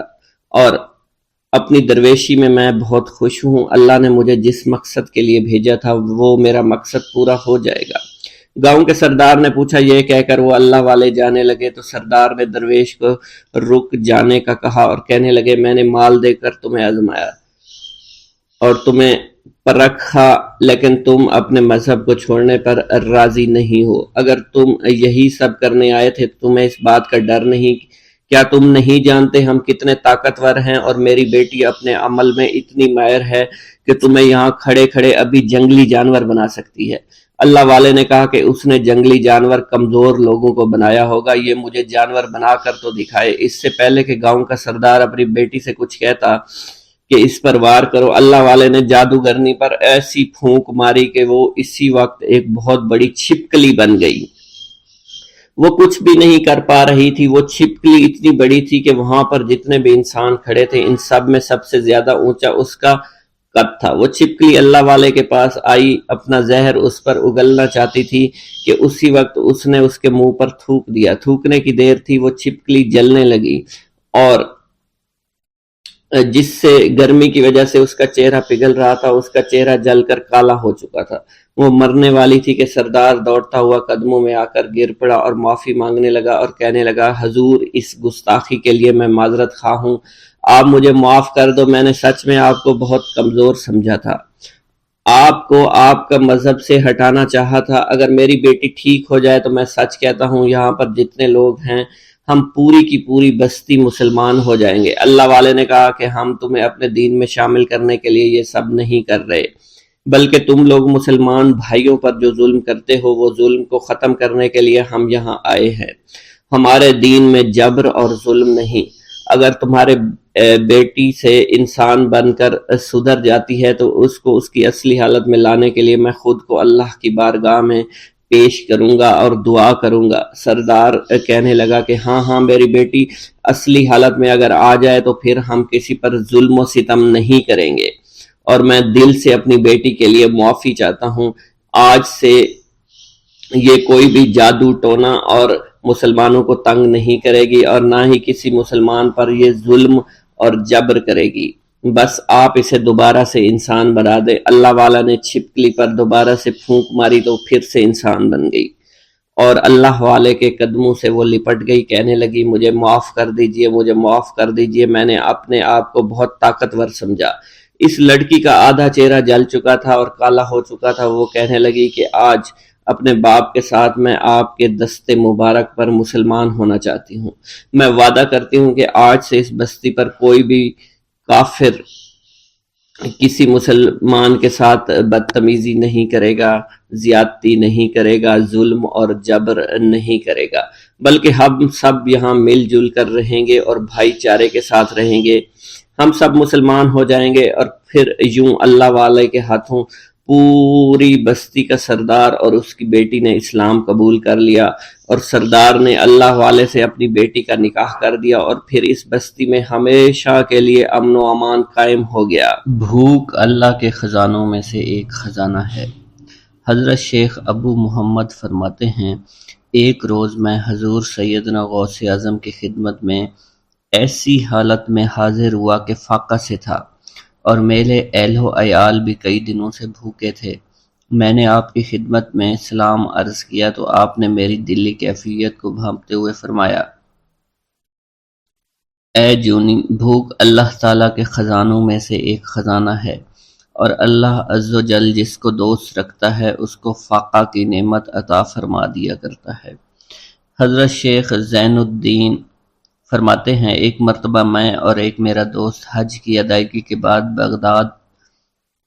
اور اپنی درویشی میں بہت خوش ہوں۔ اللہ نے مجھے جس مقصد کے لیے بھیجا تھا وہ میرا مقصد پورا ہو جائے گا۔ گاؤں کے سردار نے پوچھا، یہ کہہ کر وہ اللہ والے جانے لگے تو سردار نے درویش کو رک جانے کا کہا اور کہنے لگے میں نے مال دے کر تمہیں آزمایا اور تمہیں پرکھا، لیکن تم اپنے مذہب کو چھوڑنے پر راضی نہیں ہو۔ اگر تم یہی سب کرنے آئے تھے تو تمہیں اس بات کا ڈر نہیں؟ کیا تم نہیں جانتے ہم کتنے طاقتور ہیں اور میری بیٹی اپنے عمل میں اتنی ماہر ہے کہ تمہیں یہاں کھڑے کھڑے ابھی جنگلی جانور بنا سکتی ہے۔ اللہ والے نے کہا کہ اس نے جنگلی جانور کمزور لوگوں کو بنایا ہوگا، یہ مجھے جانور بنا کر تو دکھائے۔ اس سے پہلے کہ گاؤں کا سردار اپنی بیٹی سے کچھ کہتا کہ اس پر وار کرو، اللہ والے نے جادوگرنی پر ایسی پھونک ماری کہ وہ اسی وقت ایک بہت بڑی چھپکلی بن گئی۔ وہ کچھ بھی نہیں کر پا رہی تھی، وہ چھپکلی اتنی بڑی تھی کہ وہاں پر جتنے بھی انسان کھڑے تھے ان سب میں سب سے زیادہ اونچا اس کا قد تھا۔ وہ چھپکلی اللہ والے کے پاس آئی، اپنا زہر اس پر اگلنا چاہتی تھی کہ اسی وقت اس نے اس کے منہ پر تھوک دیا۔ تھوکنے کی دیر تھی، وہ چھپکلی جلنے لگی اور جس سے گرمی کی وجہ سے اس کا چہرہ پگھل رہا تھا، اس کا چہرہ جل کر کالا ہو چکا تھا۔ وہ مرنے والی تھی کہ سردار دوڑتا ہوا قدموں میں آ کر گر پڑا اور معافی مانگنے لگا اور کہنے لگا حضور اس گستاخی کے لیے میں معذرت خواہ ہوں، آپ مجھے معاف کر دو، میں نے سچ میں آپ کو بہت کمزور سمجھا تھا، آپ کو آپ کا مذہب سے ہٹانا چاہا تھا۔ اگر میری بیٹی ٹھیک ہو جائے تو میں سچ کہتا ہوں یہاں پر جتنے لوگ ہیں ہم پوری کی پوری بستی مسلمان ہو جائیں گے۔ اللہ والے نے کہا کہ ہم تمہیں اپنے دین میں شامل کرنے کے لیے یہ سب نہیں کر رہے، بلکہ تم لوگ مسلمان بھائیوں پر جو ظلم کرتے ہو وہ ظلم کو ختم کرنے کے لیے ہم یہاں آئے ہیں۔ ہمارے دین میں جبر اور ظلم نہیں۔ اگر تمہارے بیٹی سے انسان بن کر سدھر جاتی ہے تو اس کو اس کی اصلی حالت میں لانے کے لیے میں خود کو اللہ کی بارگاہ میں پیش کروں گا اور دعا کروں گا سردار کہنے لگا کہ ہاں ہاں میری بیٹی اصلی حالت میں اگر آ جائے تو پھر ہم کسی پر ظلم و ستم نہیں کریں گے، اور میں دل سے اپنی بیٹی کے لیے معافی چاہتا ہوں۔ آج سے یہ کوئی بھی جادو ٹونا اور مسلمانوں کو تنگ نہیں کرے گی، اور نہ ہی کسی مسلمان پر یہ ظلم اور جبر کرے گی۔ بس آپ اسے دوبارہ سے انسان بنا دے۔ اللہ والا نے چھپکلی پر دوبارہ سے پھونک ماری تو پھر سے انسان بن گئی، اور اللہ والے کے قدموں سے وہ لپٹ گئی، کہنے لگی مجھے معاف کر دیجئے، مجھے معاف کر دیجئے، میں نے اپنے آپ کو بہت طاقتور سمجھا۔ اس لڑکی کا آدھا چہرہ جل چکا تھا اور کالا ہو چکا تھا۔ وہ کہنے لگی کہ آج اپنے باپ کے ساتھ میں آپ کے دست مبارک پر مسلمان ہونا چاہتی ہوں۔ میں وعدہ کرتی ہوں کہ آج سے اس بستی پر کوئی بھی کافر کسی مسلمان کے ساتھ بدتمیزی نہیں کرے گا، زیادتی نہیں کرے گا، ظلم اور جبر نہیں کرے گا، بلکہ ہم سب یہاں مل جل کر رہیں گے اور بھائی چارے کے ساتھ رہیں گے۔ ہم سب مسلمان ہو جائیں گے، اور پھر یوں اللہ والے کے ہاتھوں پوری بستی کا سردار اور اس کی بیٹی نے اسلام قبول کر لیا، اور سردار نے اللہ والے سے اپنی بیٹی کا نکاح کر دیا، اور پھر اس بستی میں ہمیشہ کے لیے امن و امان قائم ہو گیا۔ بھوک اللہ کے خزانوں میں سے ایک خزانہ ہے۔ حضرت شیخ ابو محمد فرماتے ہیں، ایک روز میں حضور سیدنا غوث اعظم کی خدمت میں ایسی حالت میں حاضر ہوا کہ فاقہ سے تھا، اور میرے اہل و عیال بھی کئی دنوں سے بھوکے تھے۔ میں نے آپ کی خدمت میں سلام عرض کیا تو آپ نے میری دلی کیفیت کو بھانپتے ہوئے فرمایا، اے جونی، بھوک اللہ تعالیٰ کے خزانوں میں سے ایک خزانہ ہے، اور اللہ عز و جل جس کو دوست رکھتا ہے اس کو فاقہ کی نعمت عطا فرما دیا کرتا ہے۔ حضرت شیخ زین الدین فرماتے ہیں، ایک مرتبہ میں اور ایک میرا دوست حج کی ادائیگی کے بعد بغداد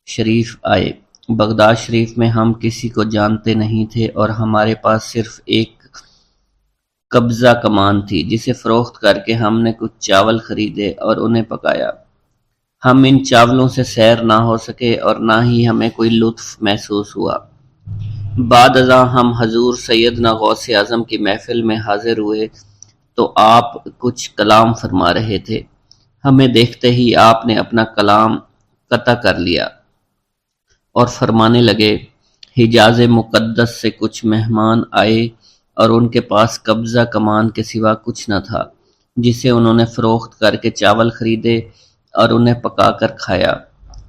شریف آئے۔ بغداد شریف میں ہم کسی کو جانتے نہیں تھے، اور ہمارے پاس صرف ایک قبضہ کمان تھی جسے فروخت کر کے ہم نے کچھ چاول خریدے اور انہیں پکایا۔ ہم ان چاولوں سے سیر نہ ہو سکے اور نہ ہی ہمیں کوئی لطف محسوس ہوا۔ بعد ازاں ہم حضور سیدنا غوث اعظم کی محفل میں حاضر ہوئے تو آپ کچھ کلام فرما رہے تھے۔ ہمیں دیکھتے ہی آپ نے اپنا کلام قطع کر لیا اور فرمانے لگے، حجاز مقدس سے کچھ مہمان آئے اور ان کے پاس قبضہ کمان کے سوا کچھ نہ تھا، جسے انہوں نے فروخت کر کے چاول خریدے اور انہیں پکا کر کھایا،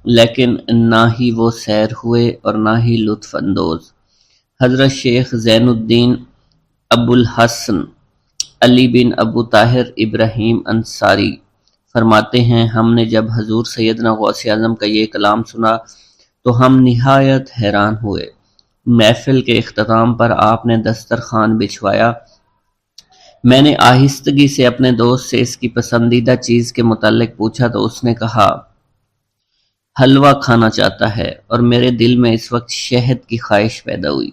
لیکن نہ ہی وہ سیر ہوئے اور نہ ہی لطف اندوز۔ حضرت شیخ زین الدین ابو الحسن علی بن ابو طاہر ابراہیم انصاری فرماتے ہیں، ہم نے جب حضور سیدنا غوث اعظم کا یہ کلام سنا تو ہم نہایت حیران ہوئے۔ محفل کے اختتام پر آپ نے دسترخوان بچھوایا۔ میں نے آہستگی سے اپنے دوست سے اس کی پسندیدہ چیز کے متعلق پوچھا تو اس نے کہا، حلوہ کھانا چاہتا ہے، اور میرے دل میں اس وقت شہد کی خواہش پیدا ہوئی۔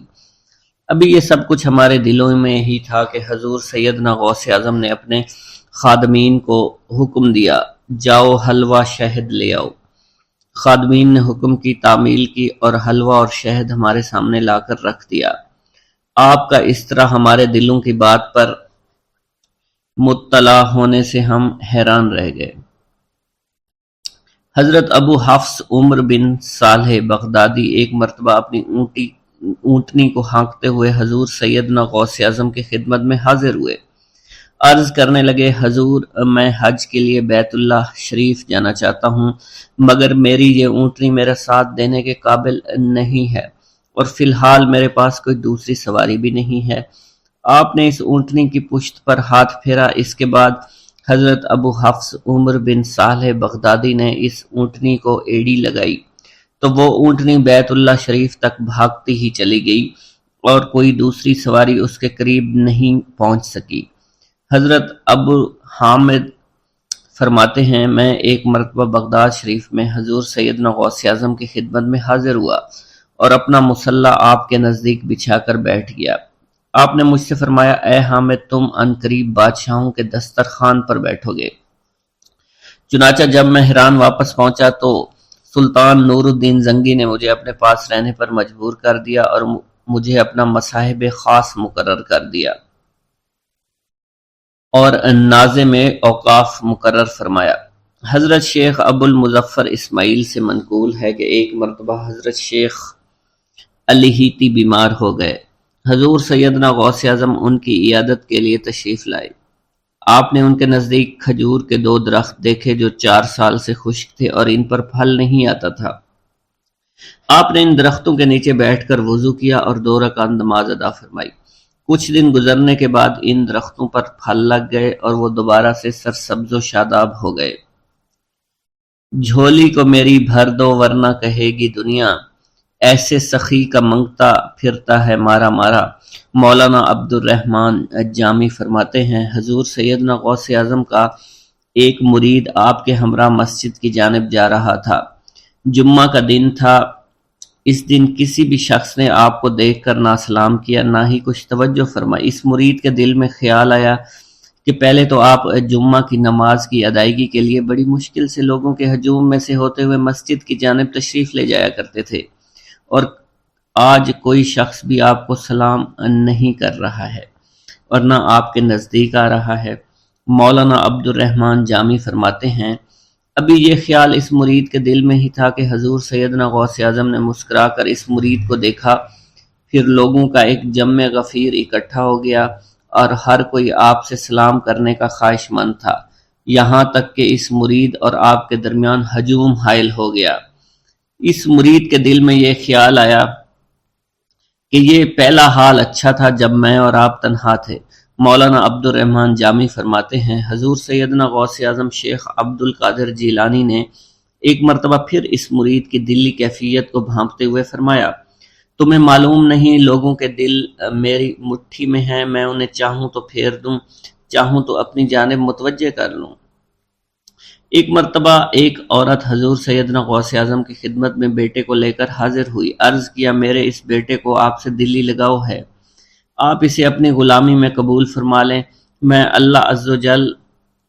ابھی یہ سب کچھ ہمارے دلوں میں ہی تھا کہ حضور سیدنا غوث اعظم نے اپنے خادمین کو حکم دیا، جاؤ حلوہ شہد لے آؤ۔ خادمین نے حکم کی، تعمیل کی، اور حلوہ اور شہد ہمارے سامنے لا کر رکھ دیا۔ آپ کا اس طرح ہمارے دلوں کی بات پر مطلع ہونے سے ہم حیران رہ گئے۔ حضرت ابو حفص عمر بن صالح بغدادی ایک مرتبہ اپنی اونٹنی کو ہانکتے ہوئے حضور سیدنا غوث اعظم کی خدمت میں حاضر ہوئے۔ عرض کرنے لگے، حضور، میں حج کے لیے بیت اللہ شریف جانا چاہتا ہوں، مگر میری یہ اونٹنی میرا ساتھ دینے کے قابل نہیں ہے، اور فی الحال میرے پاس کوئی دوسری سواری بھی نہیں ہے۔ آپ نے اس اونٹنی کی پشت پر ہاتھ پھیرا۔ اس کے بعد حضرت ابو حفص عمر بن صالح بغدادی نے اس اونٹنی کو ایڑی لگائی تو وہ اونٹنی بیت اللہ شریف تک بھاگتی ہی چلی گئی، اور کوئی دوسری سواری اس کے قریب نہیں پہنچ سکی۔ حضرت ابو حامد فرماتے ہیں، میں ایک مرتبہ بغداد شریف میں حضور سیدنا غوث اعظم کی خدمت میں حاضر ہوا اور اپنا مصلی آپ کے نزدیک بچھا کر بیٹھ گیا۔ آپ نے مجھ سے فرمایا، اے حامد، تم عنقریب بادشاہوں کے دسترخوان پر بیٹھو گے۔ چنانچہ جب میں حران واپس پہنچا تو سلطان نور الدین زنگی نے مجھے اپنے پاس رہنے پر مجبور کر دیا اور مجھے اپنا مصاحب خاص مقرر کر دیا۔ اور ناظم اوقاف مقرر فرمایا۔ حضرت شیخ ابو المظفر اسماعیل سے منقول ہے کہ ایک مرتبہ حضرت شیخ الہیتی بیمار ہو گئے۔ حضور سیدنا غوث اعظم ان کی عیادت کے لیے تشریف لائے۔ آپ نے ان کے نزدیک کھجور کے 2 درخت دیکھے جو 4 سال سے خشک تھے اور ان پر پھل نہیں آتا تھا۔ آپ نے ان درختوں کے نیچے بیٹھ کر وضو کیا اور 2 رکعت نماز ادا فرمائی۔ کچھ دن گزرنے کے بعد ان درختوں پر پھل لگ گئے اور وہ دوبارہ سے سرسبز و شاداب ہو گئے۔ جھولی کو میری بھر دو ورنہ کہے گی دنیا، ایسے سخی کا منگتا پھرتا ہے مارا مارا۔ مولانا عبد الرحمن جامی فرماتے ہیں، حضور سیدنا غوث اعظم کا ایک مرید آپ کے ہمراہ مسجد کی جانب جا رہا تھا۔ جمعہ کا دن تھا۔ اس دن کسی بھی شخص نے آپ کو دیکھ کر نہ سلام کیا نہ ہی کچھ توجہ فرمائی۔ اس مرید کے دل میں خیال آیا کہ پہلے تو آپ جمعہ کی نماز کی ادائیگی کے لیے بڑی مشکل سے لوگوں کے ہجوم میں سے ہوتے ہوئے مسجد کی جانب تشریف لے جایا کرتے تھے، اور آج کوئی شخص بھی آپ کو سلام نہیں کر رہا ہے اور نہ آپ کے نزدیک آ رہا ہے۔ مولانا عبد الرحمن جامی فرماتے ہیں، ابھی یہ خیال اس مرید کے دل میں ہی تھا کہ حضور سیدنا غوث اعظم نے مسکرا کر اس مرید کو دیکھا، پھر لوگوں کا ایک جمع غفیر اکٹھا ہو گیا اور ہر کوئی آپ سے سلام کرنے کا خواہش مند تھا، یہاں تک کہ اس مرید اور آپ کے درمیان ہجوم حائل ہو گیا۔ اس مرید کے دل میں یہ خیال آیا کہ یہ پہلا حال اچھا تھا جب میں اور آپ تنہا تھے۔ مولانا عبد الرحمن جامی فرماتے ہیں، حضور سیدنا غوث اعظم شیخ عبد القادر جیلانی نے ایک مرتبہ پھر اس مرید کی دلی کیفیت کو بھانپتے ہوئے فرمایا، تمہیں معلوم نہیں لوگوں کے دل میری مٹھی میں ہیں، میں انہیں چاہوں تو پھیر دوں، چاہوں تو اپنی جانب متوجہ کر لوں۔ ایک مرتبہ ایک عورت حضور سیدنا غوث اعظم کی خدمت میں بیٹے کو لے کر حاضر ہوئی۔ عرض کیا، میرے اس بیٹے کو آپ سے دلی لگاؤ ہے، آپ اسے اپنی غلامی میں قبول فرما لیں، میں اللہ عز و جل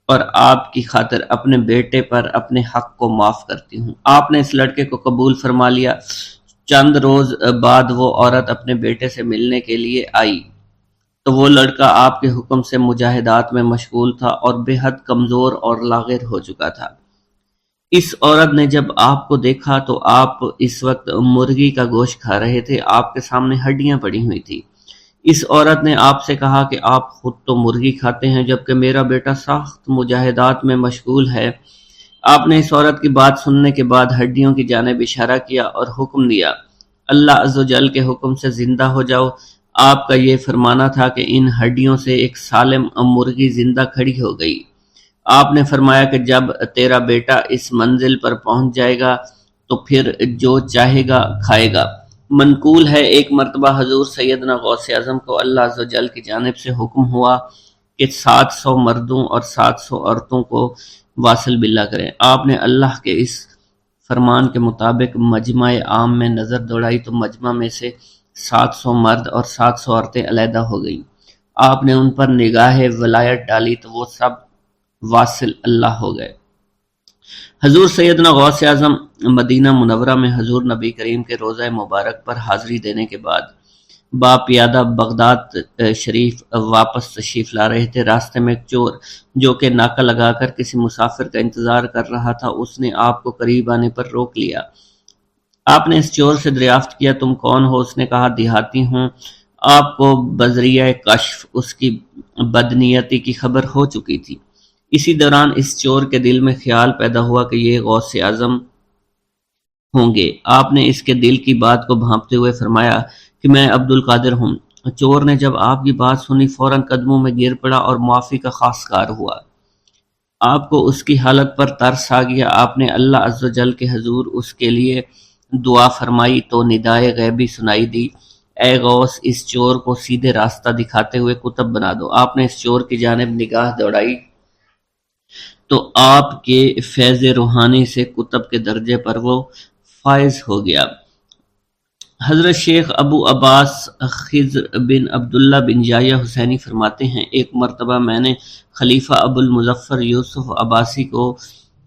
اور آپ کی خاطر اپنے بیٹے پر اپنے حق کو معاف کرتی ہوں۔ آپ نے اس لڑکے کو قبول فرما لیا۔ چند روز بعد وہ عورت اپنے بیٹے سے ملنے کے لیے آئی تو وہ لڑکا آپ کے حکم سے مجاہدات میں مشغول تھا اور بے حد کمزور اور لاغر ہو چکا تھا۔ اس عورت نے جب آپ کو دیکھا تو آپ اس وقت مرغی کا گوشت کھا رہے تھے، آپ کے سامنے ہڈیاں پڑی ہوئی تھی۔ اس عورت نے آپ سے کہا کہ آپ خود تو مرغی کھاتے ہیں جبکہ میرا بیٹا سخت مجاہدات میں مشغول ہے۔ آپ نے اس عورت کی بات سننے کے بعد ہڈیوں کی جانب اشارہ کیا اور حکم دیا، اللہ عز و جل کے حکم سے زندہ ہو جاؤ۔ آپ کا یہ فرمانا تھا کہ ان ہڈیوں سے ایک سالم مرغی زندہ کھڑی ہو گئی۔ آپ نے فرمایا کہ جب تیرا بیٹا اس منزل پر پہنچ جائے گا تو پھر جو چاہے گا کھائے گا۔ منقول ہے ایک مرتبہ حضور سیدنا غوث اعظم کو اللہ عز و جل کی جانب سے حکم ہوا کہ 700 مردوں اور 700 عورتوں کو واصل باللہ کریں۔ آپ نے اللہ کے اس فرمان کے مطابق مجمع عام میں نظر دوڑائی تو مجمع میں سے 700 مرد اور 700 عورتیں علیحدہ ہو گئیں۔ آپ نے ان پر نگاہ ولایت ڈالی تو وہ سب واصل اللہ ہو گئے۔ حضور سیدنا غوث اعظم مدینہ منورہ میں حضور نبی کریم کے روضہ مبارک پر حاضری دینے کے بعد باپیادہ بغداد شریف واپس تشریف لا رہے تھے۔ راستے میں ایک چور جو کہ ناکہ لگا کر کسی مسافر کا انتظار کر رہا تھا، اس نے آپ کو قریب آنے پر روک لیا۔ آپ نے اس چور سے دریافت کیا، تم کون ہو؟ اس نے کہا، دیہاتی ہوں۔ آپ کو بذریعہ کشف اس کی بدنیتی کی خبر ہو چکی تھی۔ اسی دوران اس چور کے دل میں خیال پیدا ہوا کہ یہ غوث اعظم ہوں گے۔ آپ نے اس کے دل کی بات کو بھانپتے ہوئے فرمایا کہ میں عبد القادر ہوں۔ چور نے جب آپ کی بات سنی فوراً قدموں میں گر پڑا اور معافی کا خواستگار ہوا۔ آپ کو اس کی حالت پر ترس آ گیا۔ آپ نے اللہ عز و جل کے حضور اس کے لیے دعا فرمائی تو ندائے غیبی سنائی دی، اے غوث اس چور کو سیدھے راستہ دکھاتے ہوئے قطب بنا دو۔ آپ نے اس چور کی جانب نگاہ دوڑائی تو آپ کے فیض روحانی سے قطب کے درجے پر وہ فائز ہو گیا۔ حضرت شیخ ابو عباس خضر بن عبداللہ بن یحییٰ حسینی فرماتے ہیں، ایک مرتبہ میں نے خلیفہ ابو المظفر یوسف عباسی کو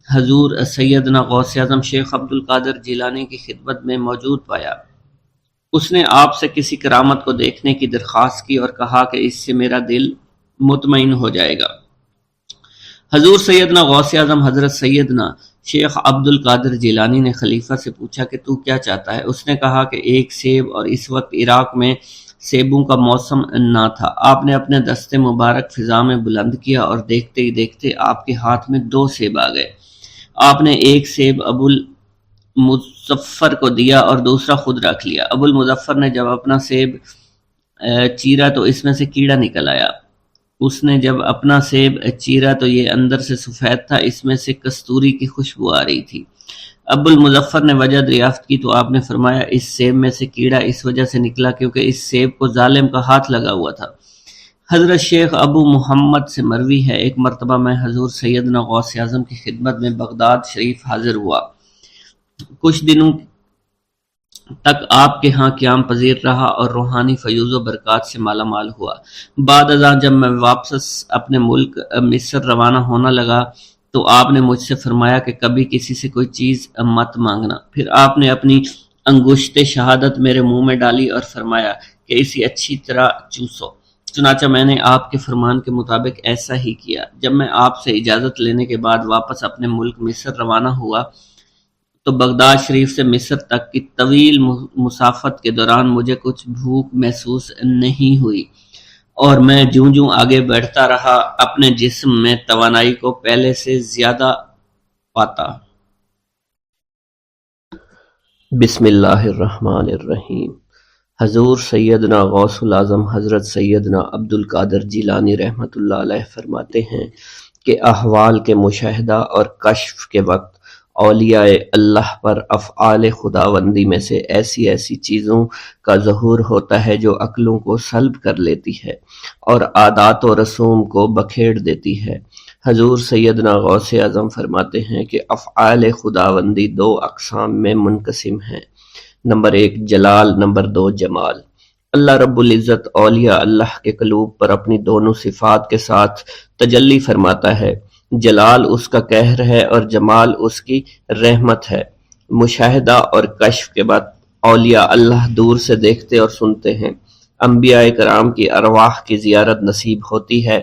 حضور سیدنا غوث اعظم شیخ عبد القادر جیلانی کی خدمت میں موجود پایا۔ اس نے آپ سے کسی کرامت کو دیکھنے کی درخواست کی اور کہا کہ اس سے میرا دل مطمئن ہو جائے گا۔ حضور سیدنا غوث اعظم حضرت سیدنا شیخ عبد القادر جیلانی نے خلیفہ سے پوچھا کہ تو کیا چاہتا ہے؟ اس نے کہا کہ ایک سیب، اور اس وقت عراق میں سیبوں کا موسم نہ تھا۔ آپ نے اپنے دست مبارک فضا میں بلند کیا اور دیکھتے ہی دیکھتے آپ کے ہاتھ میں 2 سیب آ گئے۔ آپ نے ایک سیب ابو المظفر کو دیا اور دوسرا خود رکھ لیا۔ ابو المظفر نے جب اپنا سیب چیرا تو اس میں سے کیڑا نکل آیا۔ اس نے جب اپنا سیب چیرا تو یہ اندر سے سفید تھا، اس میں سے کستوری کی خوشبو آ رہی تھی۔ ابو المظفر نے وجہ دریافت کی تو آپ نے فرمایا اس سیب میں سے کیڑا اس وجہ سے نکلا کیونکہ اس سیب کو ظالم کا ہاتھ لگا ہوا تھا۔ حضرت شیخ ابو محمد سے مروی ہے، ایک مرتبہ میں حضور سیدنا غوث اعظم کی خدمت میں بغداد شریف حاضر ہوا۔ کچھ دنوں تک آپ کے ہاں قیام پذیر رہا اور روحانی فیوز و برکات سے مالا مال ہوا۔ بعد ازاں جب میں واپس اپنے ملک مصر روانہ ہونا لگا تو آپ نے مجھ سے فرمایا کہ کبھی کسی سے کوئی چیز مت مانگنا۔ پھر آپ نے اپنی انگشت شہادت میرے منہ میں ڈالی اور فرمایا کہ اسے اچھی طرح چوسو۔ چنانچہ میں نے آپ کے فرمان کے مطابق ایسا ہی کیا۔ جب میں آپ سے اجازت لینے کے بعد واپس اپنے ملک مصر روانہ ہوا تو بغداد شریف سے مصر تک کی طویل مسافت کے دوران مجھے کچھ بھوک محسوس نہیں ہوئی، اور میں جوں جوں آگے بڑھتا رہا اپنے جسم میں توانائی کو پہلے سے زیادہ پاتا۔ بسم اللہ الرحمن الرحیم۔ حضور سیدنا غوث العظم حضرت سیدنا عبد القادر جیلانی رحمۃ اللہ علیہ فرماتے ہیں کہ احوال کے مشاہدہ اور کشف کے وقت اولیاء اللہ پر افعال خداوندی میں سے ایسی ایسی چیزوں کا ظہور ہوتا ہے جو عقلوں کو سلب کر لیتی ہے اور عادات و رسوم کو بکھیڑ دیتی ہے۔ حضور سیدنا غوث اعظم فرماتے ہیں کہ افعال خداوندی 2 اقسام میں منقسم ہیں، نمبر 1 جلال، نمبر 2 جمال۔ اللہ رب العزت اولیاء اللہ کے قلوب پر اپنی دونوں صفات کے ساتھ تجلی فرماتا ہے۔ جلال اس کا قہر ہے اور جمال اس کی رحمت ہے۔ مشاہدہ اور کشف کے بعد اولیاء اللہ دور سے دیکھتے اور سنتے ہیں، انبیاء کرام کی ارواح کی زیارت نصیب ہوتی ہے،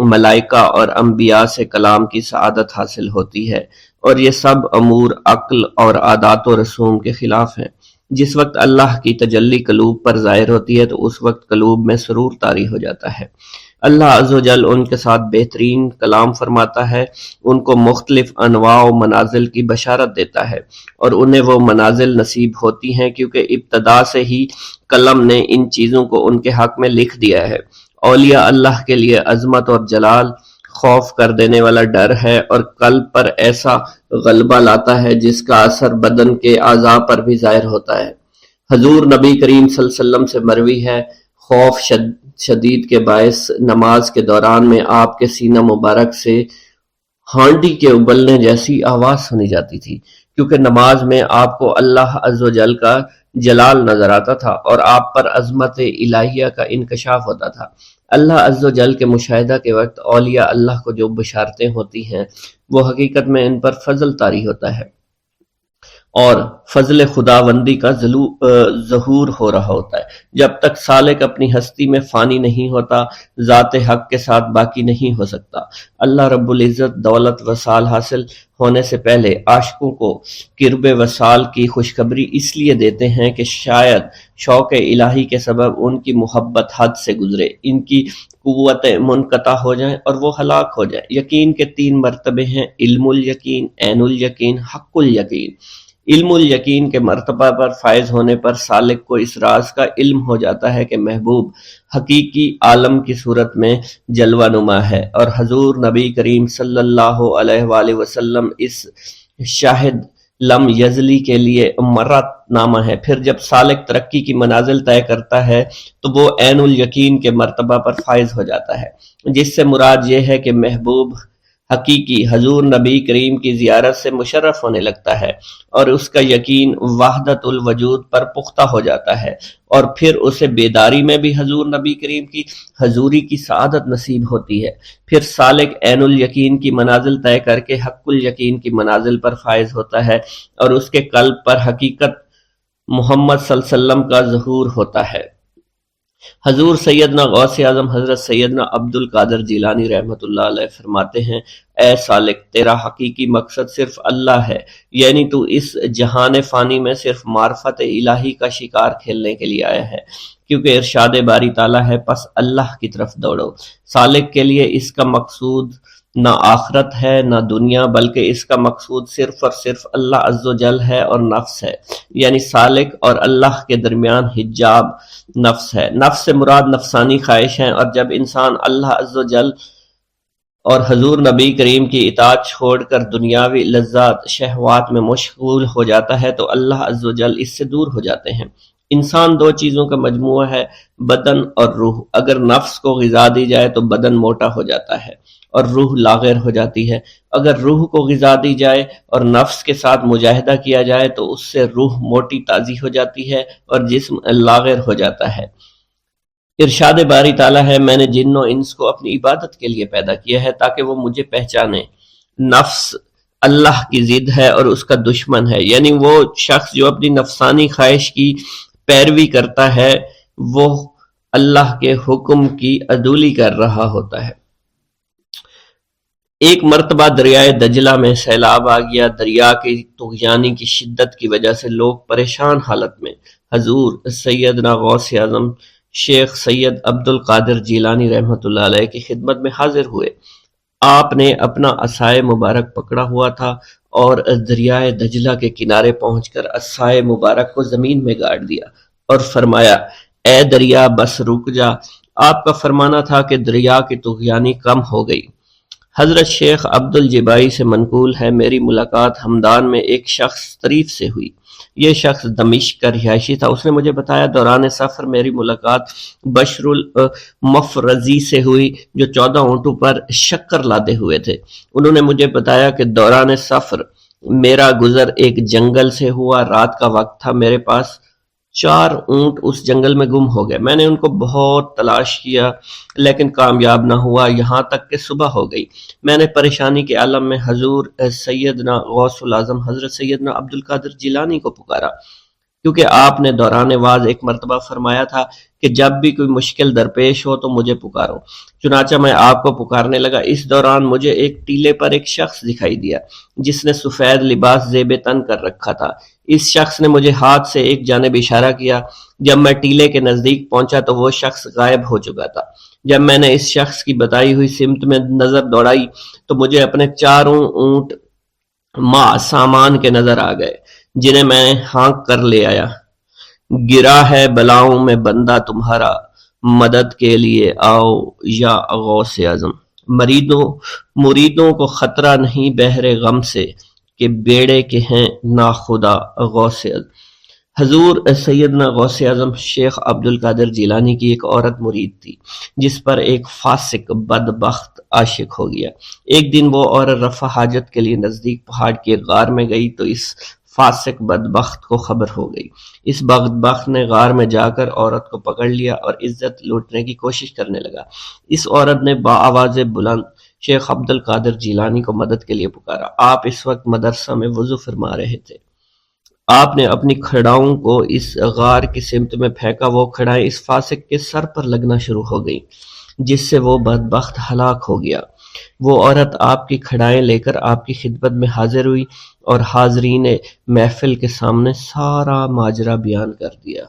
ملائکہ اور انبیاء سے کلام کی سعادت حاصل ہوتی ہے، اور یہ سب امور عقل اور عادات و رسوم کے خلاف ہیں۔ جس وقت اللہ کی تجلی قلوب پر ظاہر ہوتی ہے تو اس وقت قلوب میں سرور طاری ہو جاتا ہے۔ اللہ عز و جل ان کے ساتھ بہترین کلام فرماتا ہے، ان کو مختلف انواع و منازل کی بشارت دیتا ہے، اور انہیں وہ منازل نصیب ہوتی ہیں کیونکہ ابتدا سے ہی قلم نے ان چیزوں کو ان کے حق میں لکھ دیا ہے۔ اولیاء اللہ کے لیے عظمت اور جلال خوف کر دینے والا ڈر ہے اور قلب پر ایسا غلبہ لاتا ہے جس کا اثر بدن کے اعضاء پر بھی ظاہر ہوتا ہے۔ حضور نبی کریم صلی اللہ علیہ وسلم سے مروی ہے، خوف شدید کے باعث نماز کے دوران میں آپ کے سینہ مبارک سے ہانڈی کے ابلنے جیسی آواز سنی جاتی تھی، کیونکہ نماز میں آپ کو اللہ عز و جل کا جلال نظر آتا تھا اور آپ پر عظمت الہیہ کا انکشاف ہوتا تھا۔ اللہ عز و جل کے مشاہدہ کے وقت اولیاء اللہ کو جو بشارتیں ہوتی ہیں وہ حقیقت میں ان پر فضل طاری ہوتا ہے اور فضل خداوندی کا ظہور ہو رہا ہوتا ہے۔ جب تک سالک اپنی ہستی میں فانی نہیں ہوتا، ذات حق کے ساتھ باقی نہیں ہو سکتا۔ اللہ رب العزت دولت وصال حاصل ہونے سے پہلے عاشقوں کو قرب وصال کی خوشخبری اس لیے دیتے ہیں کہ شاید شوق الہی کے سبب ان کی محبت حد سے گزرے، ان کی قوتیں منقطع ہو جائیں اور وہ ہلاک ہو جائیں۔ یقین کے 3 مرتبے ہیں، علم الیقین، عین الیقین، حق الیقین۔ علم الیقین کے مرتبہ پر فائز ہونے پر سالک کو اس راز کا علم ہو جاتا ہے کہ محبوب حقیقی عالم کی صورت میں جلوہ نما ہے، اور حضور نبی کریم صلی اللہ علیہ وآلہ وسلم اس شاہد لم یزلی کے لیے مرت نامہ ہے۔ پھر جب سالک ترقی کی منازل طے کرتا ہے تو وہ عین الیقین کے مرتبہ پر فائز ہو جاتا ہے، جس سے مراد یہ ہے کہ محبوب حقیقی حضور نبی کریم کی زیارت سے مشرف ہونے لگتا ہے اور اس کا یقین وحدت الوجود پر پختہ ہو جاتا ہے، اور پھر اسے بیداری میں بھی حضور نبی کریم کی حضوری کی سعادت نصیب ہوتی ہے۔ پھر سالک عین الیقین کی منازل طے کر کے حق الیقین کی منازل پر فائز ہوتا ہے اور اس کے قلب پر حقیقت محمد صلی اللہ علیہ وسلم کا ظہور ہوتا ہے۔ حضور سیدنا غوث اعظم حضرت سیدنا عبد القادر جیلانی رحمۃ اللہ علیہ فرماتے ہیں، اے سالک، تیرا حقیقی مقصد صرف اللہ ہے، یعنی تو اس جہان فانی میں صرف معرفت الہی کا شکار کھیلنے کے لیے آیا ہے، کیونکہ ارشاد باری تعالیٰ ہے پس اللہ کی طرف دوڑو۔ سالک کے لیے اس کا مقصود نہ آخرت ہے نہ دنیا، بلکہ اس کا مقصود صرف اور صرف اللہ عز و جل ہے اور نفس ہے، یعنی سالک اور اللہ کے درمیان حجاب نفس ہے۔ نفس سے مراد نفسانی خواہش ہیں، اور جب انسان اللہ عز و جل اور حضور نبی کریم کی اطاعت چھوڑ کر دنیاوی لذات شہوات میں مشغول ہو جاتا ہے تو اللہ عز و جل اس سے دور ہو جاتے ہیں۔ انسان دو چیزوں کا مجموعہ ہے، بدن اور روح۔ اگر نفس کو غذا دی جائے تو بدن موٹا ہو جاتا ہے اور روح لاغر ہو جاتی ہے، اگر روح کو غذا دی جائے اور نفس کے ساتھ مجاہدہ کیا جائے تو اس سے روح موٹی تازی ہو جاتی ہے اور جسم لاغر ہو جاتا ہے۔ ارشاد باری تعالیٰ ہے، میں نے جن و انس کو اپنی عبادت کے لیے پیدا کیا ہے تاکہ وہ مجھے پہچانے۔ نفس اللہ کی ضد ہے اور اس کا دشمن ہے، یعنی وہ شخص جو اپنی نفسانی خواہش کی پیروی کرتا ہے وہ اللہ کے حکم کی عدولی کر رہا ہوتا ہے۔ ایک مرتبہ دریائے دجلہ میں سیلاب آ گیا۔ دریا کی طغیانی کی شدت کی وجہ سے لوگ پریشان حالت میں حضور سیدنا غوث اعظم شیخ سید عبد القادر جیلانی رحمۃ اللہ علیہ کی خدمت میں حاضر ہوئے۔ آپ نے اپنا عصائے مبارک پکڑا ہوا تھا اور دریائے دجلہ کے کنارے پہنچ کر عصائے مبارک کو زمین میں گاڑ دیا اور فرمایا، اے دریا بس رک جا۔ آپ کا فرمانا تھا کہ دریا کی طغیانی کم ہو گئی۔ حضرت شیخ عبد الجبائی سے منقول ہے، میری ملاقات ہمدان میں ایک شخص طریف سے ہوئی۔ یہ شخص دمشق کا رہائشی تھا۔ اس نے مجھے بتایا دوران سفر میری ملاقات بشر المفرزی سے ہوئی جو 14 اونٹوں پر شکر لادے ہوئے تھے۔ انہوں نے مجھے بتایا کہ دوران سفر میرا گزر ایک جنگل سے ہوا، رات کا وقت تھا، میرے پاس 4 اونٹ اس جنگل میں گم ہو گئے۔ میں نے ان کو بہت تلاش کیا لیکن کامیاب نہ ہوا، یہاں تک کہ صبح ہو گئی۔ میں نے پریشانی کے عالم میں حضور سیدنا غوث الاعظم حضرت سیدنا عبد القادر جیلانی کو پکارا، کیونکہ آپ نے دوران واز ایک مرتبہ فرمایا تھا کہ جب بھی کوئی مشکل درپیش ہو تو مجھے پکارو۔ چنانچہ میں آپ کو پکارنے لگا۔ اس دوران مجھے ایک ٹیلے پر ایک شخص دکھائی دیا جس نے سفید لباس زیب تن کر رکھا تھا۔ اس شخص نے مجھے ہاتھ سے ایک جانب اشارہ کیا۔ جب میں ٹیلے کے نزدیک پہنچا تو وہ شخص غائب ہو چکا تھا۔ جب میں نے اس شخص کی بتائی ہوئی سمت میں نظر دوڑائی تو مجھے اپنے 4 اونٹ مع سامان کے نظر آ گئے جنہیں میں ہانک کر لے آیا۔ گرا ہے بلاؤں میں بندہ تمہارا، مدد کے لیے آؤ یا غوث اعظم۔ مریدوں کو خطرہ نہیں بحر غم سے کہ بیڑے کے ہیں ناخدا غوث اعظم۔ حضور سیدنا غوث اعظم شیخ عبد القادر جیلانی کی ایک عورت مرید تھی جس پر ایک فاسق بدبخت عاشق ہو گیا۔ ایک دن وہ عورت رفع حاجت کے لیے نزدیک پہاڑ کے غار میں گئی تو اس فاسق بدبخت کو خبر ہو گئی۔ اس بدبخت نے غار میں جا کر عورت کو پکڑ لیا اور عزت لوٹنے کی کوشش کرنے لگا۔ اس عورت نے بآواز بلند شیخ عبد القادر جیلانی کو مدد کے لیے پکارا۔ آپ اس وقت مدرسہ میں وضو فرما رہے تھے۔ آپ نے اپنی کھڑاؤں کو اس غار کی سمت میں پھینکا۔ وہ کھڑائیں اس فاسق کے سر پر لگنا شروع ہو گئیں جس سے وہ بدبخت ہلاک ہو گیا۔ وہ عورت آپ کی کھڑائیں لے کر آپ کی خدمت میں حاضر ہوئی اور حاضرین محفل کے سامنے سارا ماجرا بیان کر دیا۔